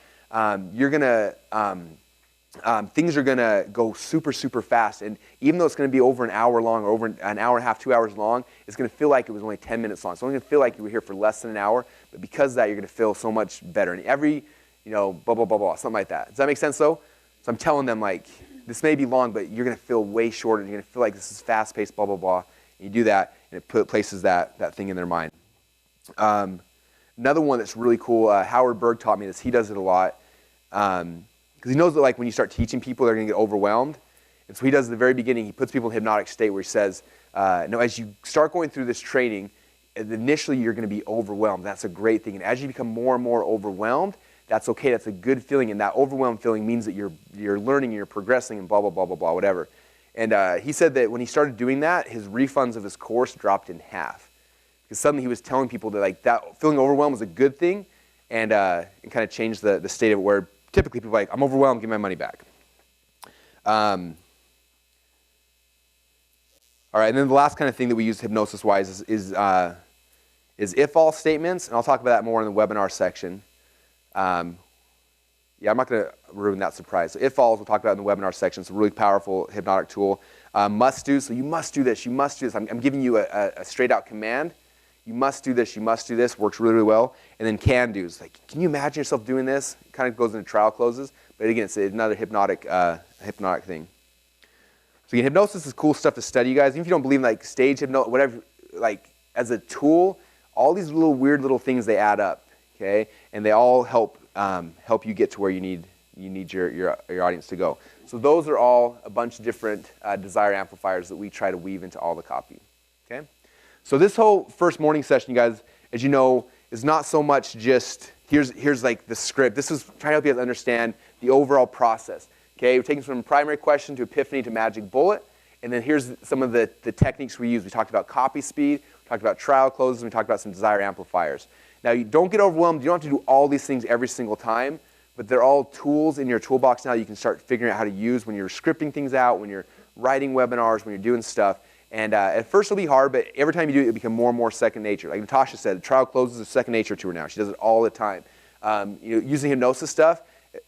things are going to go super, super fast. And even though it's going to be over an hour long or over an hour and a half, 2 hours long, it's going to feel like it was only 10 minutes long. It's only going to feel like you were here for less than an hour, but because of that, you're going to feel so much better. And every, blah, blah, blah, blah, something like that. Does that make sense, though? So I'm telling them, like, this may be long, but you're going to feel way shorter. You're going to feel like this is fast-paced, blah, blah, blah. And you do that, and it places that thing in their mind. Another one that's really cool, Howard Berg taught me this. He does it a lot because he knows that like when you start teaching people, they're going to get overwhelmed. And so he does at the very beginning, he puts people in a hypnotic state where he says, no, as you start going through this training, initially you're going to be overwhelmed. That's a great thing. And as you become more and more overwhelmed, that's okay. That's a good feeling. And that overwhelmed feeling means that you're learning, you're progressing, and blah, blah, blah, blah, blah, whatever. And he said that when he started doing that, his refunds of his course dropped in half. Because suddenly he was telling people that like that feeling overwhelmed was a good thing, and kind of changed the state of it where typically people are like, I'm overwhelmed, give me my money back. All right, and then the last kind of thing that we use hypnosis-wise is if-all statements, and I'll talk about that more in the webinar section. Yeah, I'm not going to ruin that surprise. So if-alls we'll talk about in the webinar section. It's a really powerful hypnotic tool. Must-do, so you must do this, you must do this. I'm giving you a straight-out command. You must do this, you must do this. Works really, really well. And then can-dos, like, can you imagine yourself doing this? It kind of goes into trial closes. But again, it's another hypnotic thing. So again, hypnosis is cool stuff to study, you guys. Even if you don't believe in like stage hypnosis, whatever, like as a tool, all these little weird little things, they add up, okay? And they all help you get to where you need your audience to go. So those are all a bunch of different desire amplifiers that we try to weave into all the copy, okay? So this whole first morning session, you guys, as you know, is not so much just here's like the script. This is trying to help you guys understand the overall process. Okay, we're taking from primary question to epiphany to magic bullet. And then here's some of the techniques we use. We talked about copy speed, we talked about trial closes, and we talked about some desire amplifiers. Now, you don't get overwhelmed. You don't have to do all these things every single time, but they're all tools in your toolbox now you can start figuring out how to use when you're scripting things out, when you're writing webinars, when you're doing stuff. And at first it'll be hard, but every time you do it, it'll become more and more second nature. Like Natasha said, trial closes are second nature to her now. She does it all the time. Using hypnosis stuff,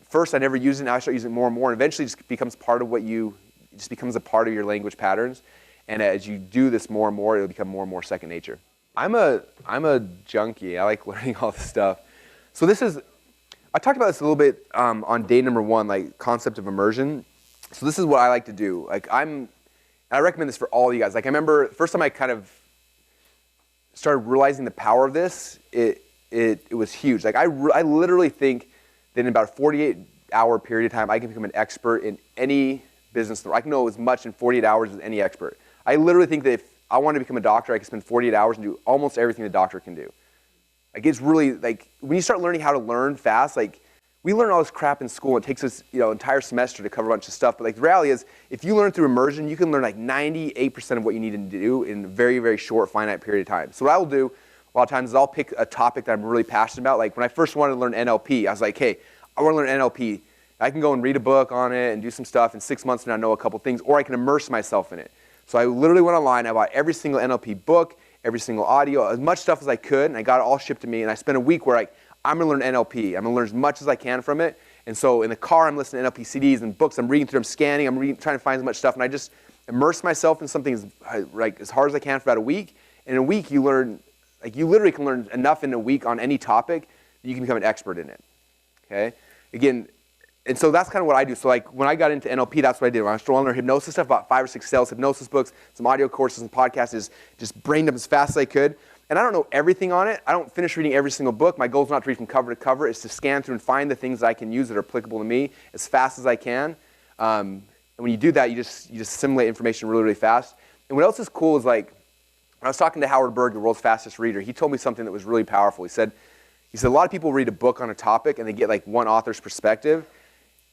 first I never used it, now I start using it more and more, and eventually it just becomes part of it just becomes a part of your language patterns. And as you do this more and more, it'll become more and more second nature. I'm a junkie. I like learning all this stuff. So I talked about this a little bit on day number 1, like concept of immersion. So this is what I like to do. Like I recommend this for all of you guys. Like I remember the first time I kind of started realizing the power of this, it was huge. Like I literally think that in about a 48-hour period of time, I can become an expert in any business. I can know as much in 48 hours as any expert. I literally think that if I want to become a doctor, I can spend 48 hours and do almost everything the doctor can do. Like it's really, like when you start learning how to learn fast, like we learn all this crap in school. It takes us, entire semester to cover a bunch of stuff. But like the reality is, if you learn through immersion, you can learn like 98% of what you need to do in a very, very short, finite period of time. So what I will do a lot of times is I'll pick a topic that I'm really passionate about. Like when I first wanted to learn NLP, I was like, hey, I want to learn NLP. I can go and read a book on it and do some stuff in 6 months and I know a couple things, or I can immerse myself in it. So I literally went online, I bought every single NLP book, every single audio, as much stuff as I could, and I got it all shipped to me. And I spent a week where I'm going to learn NLP. I'm going to learn as much as I can from it. And so in the car, I'm listening to NLP CDs and books. I'm reading through, I'm scanning, trying to find as much stuff. And I just immerse myself in something as hard as I can for about a week. And in a week, you literally can learn enough in a week on any topic that you can become an expert in it. Okay? Again, and so that's kind of what I do. So like when I got into NLP, that's what I did. When I was learning hypnosis stuff, about 5 or 6 sales hypnosis books, some audio courses and podcasts, just brained them as fast as I could. And I don't know everything on it. I don't finish reading every single book. My goal is not to read from cover to cover. It's to scan through and find the things that I can use that are applicable to me as fast as I can. And when you do that, you just assimilate information really, really fast. And what else is cool is like, when I was talking to Howard Berg, the world's fastest reader, he told me something that was really powerful. He said a lot of people read a book on a topic and they get like one author's perspective.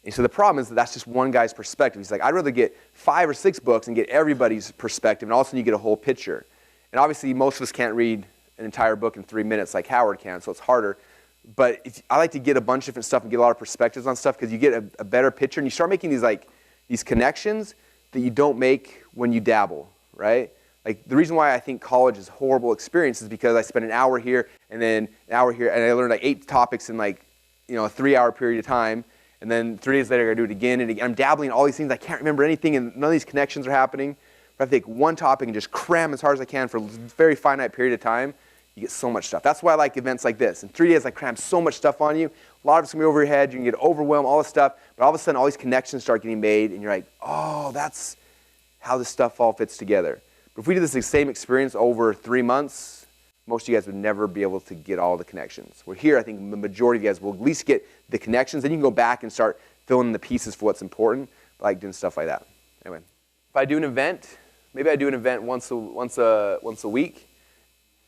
And so the problem is that's just one guy's perspective. He's like, I'd rather get 5 or 6 books and get everybody's perspective, and all of a sudden you get a whole picture. And obviously most of us can't read an entire book in 3 minutes like Howard can, so it's harder. But I like to get a bunch of different stuff and get a lot of perspectives on stuff because you get a better picture, and you start making these connections that you don't make when you dabble, right? Like the reason why I think college is a horrible experience is because I spent an hour here and then an hour here, and I learned like 8 topics in a 3-hour period of time. And then 3 days later, I gotta do it again and again. I'm dabbling in all these things. I can't remember anything, and none of these connections are happening. But if I take one topic and just cram as hard as I can for a very finite period of time, you get so much stuff. That's why I like events like this. In 3 days, I cram so much stuff on you. A lot of it's gonna be over your head. You can get overwhelmed, all this stuff. But all of a sudden, all these connections start getting made, and you're like, oh, that's how this stuff all fits together. But if we did this same experience over 3 months, most of you guys would never be able to get all the connections. We're here, I think the majority of you guys will at least get the connections. Then you can go back and start filling in the pieces for what's important. I like doing stuff like that. Anyway, if I do an event, maybe I do an event once a week,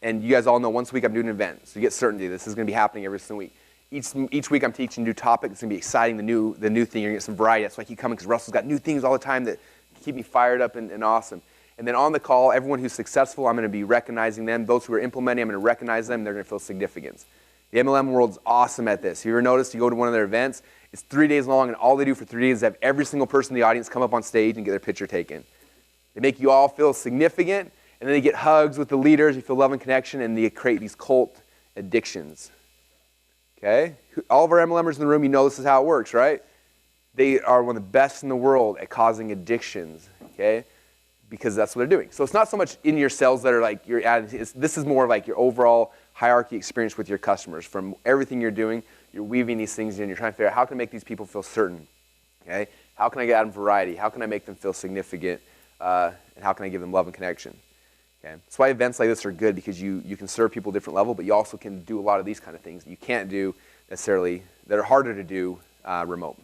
and you guys all know once a week I'm doing an event, so you get certainty. This is going to be happening every single week. Each week I'm teaching a new topic. It's going to be exciting, the new thing. You're going to get some variety. That's why I keep coming, because Russell's got new things all the time that keep me fired up and awesome. And then on the call, everyone who's successful, I'm going to be recognizing them. Those who are implementing, I'm going to recognize them. They're going to feel significance. The MLM world's awesome at this. Have you ever noticed you go to one of their events, it's 3 days long, and all they do for 3 days is have every single person in the audience come up on stage and get their picture taken. They make you all feel significant, and then they get hugs with the leaders. You feel love and connection, and they create these cult addictions. Okay? All of our MLMers in the room, you know this is how it works, right? They are one of the best in the world at causing addictions, okay? Because that's what they're doing. So it's not so much in your sales that are like your attitude. This is more like your overall hierarchy experience with your customers. From everything you're doing, you're weaving these things in. You're trying to figure out how can I make these people feel certain. Okay? How can I add them variety? How can I make them feel significant? And how can I give them love and connection? Okay? That's why events like this are good, because you can serve people at a different level, but you also can do a lot of these kind of things that you can't do necessarily, that are harder to do remote.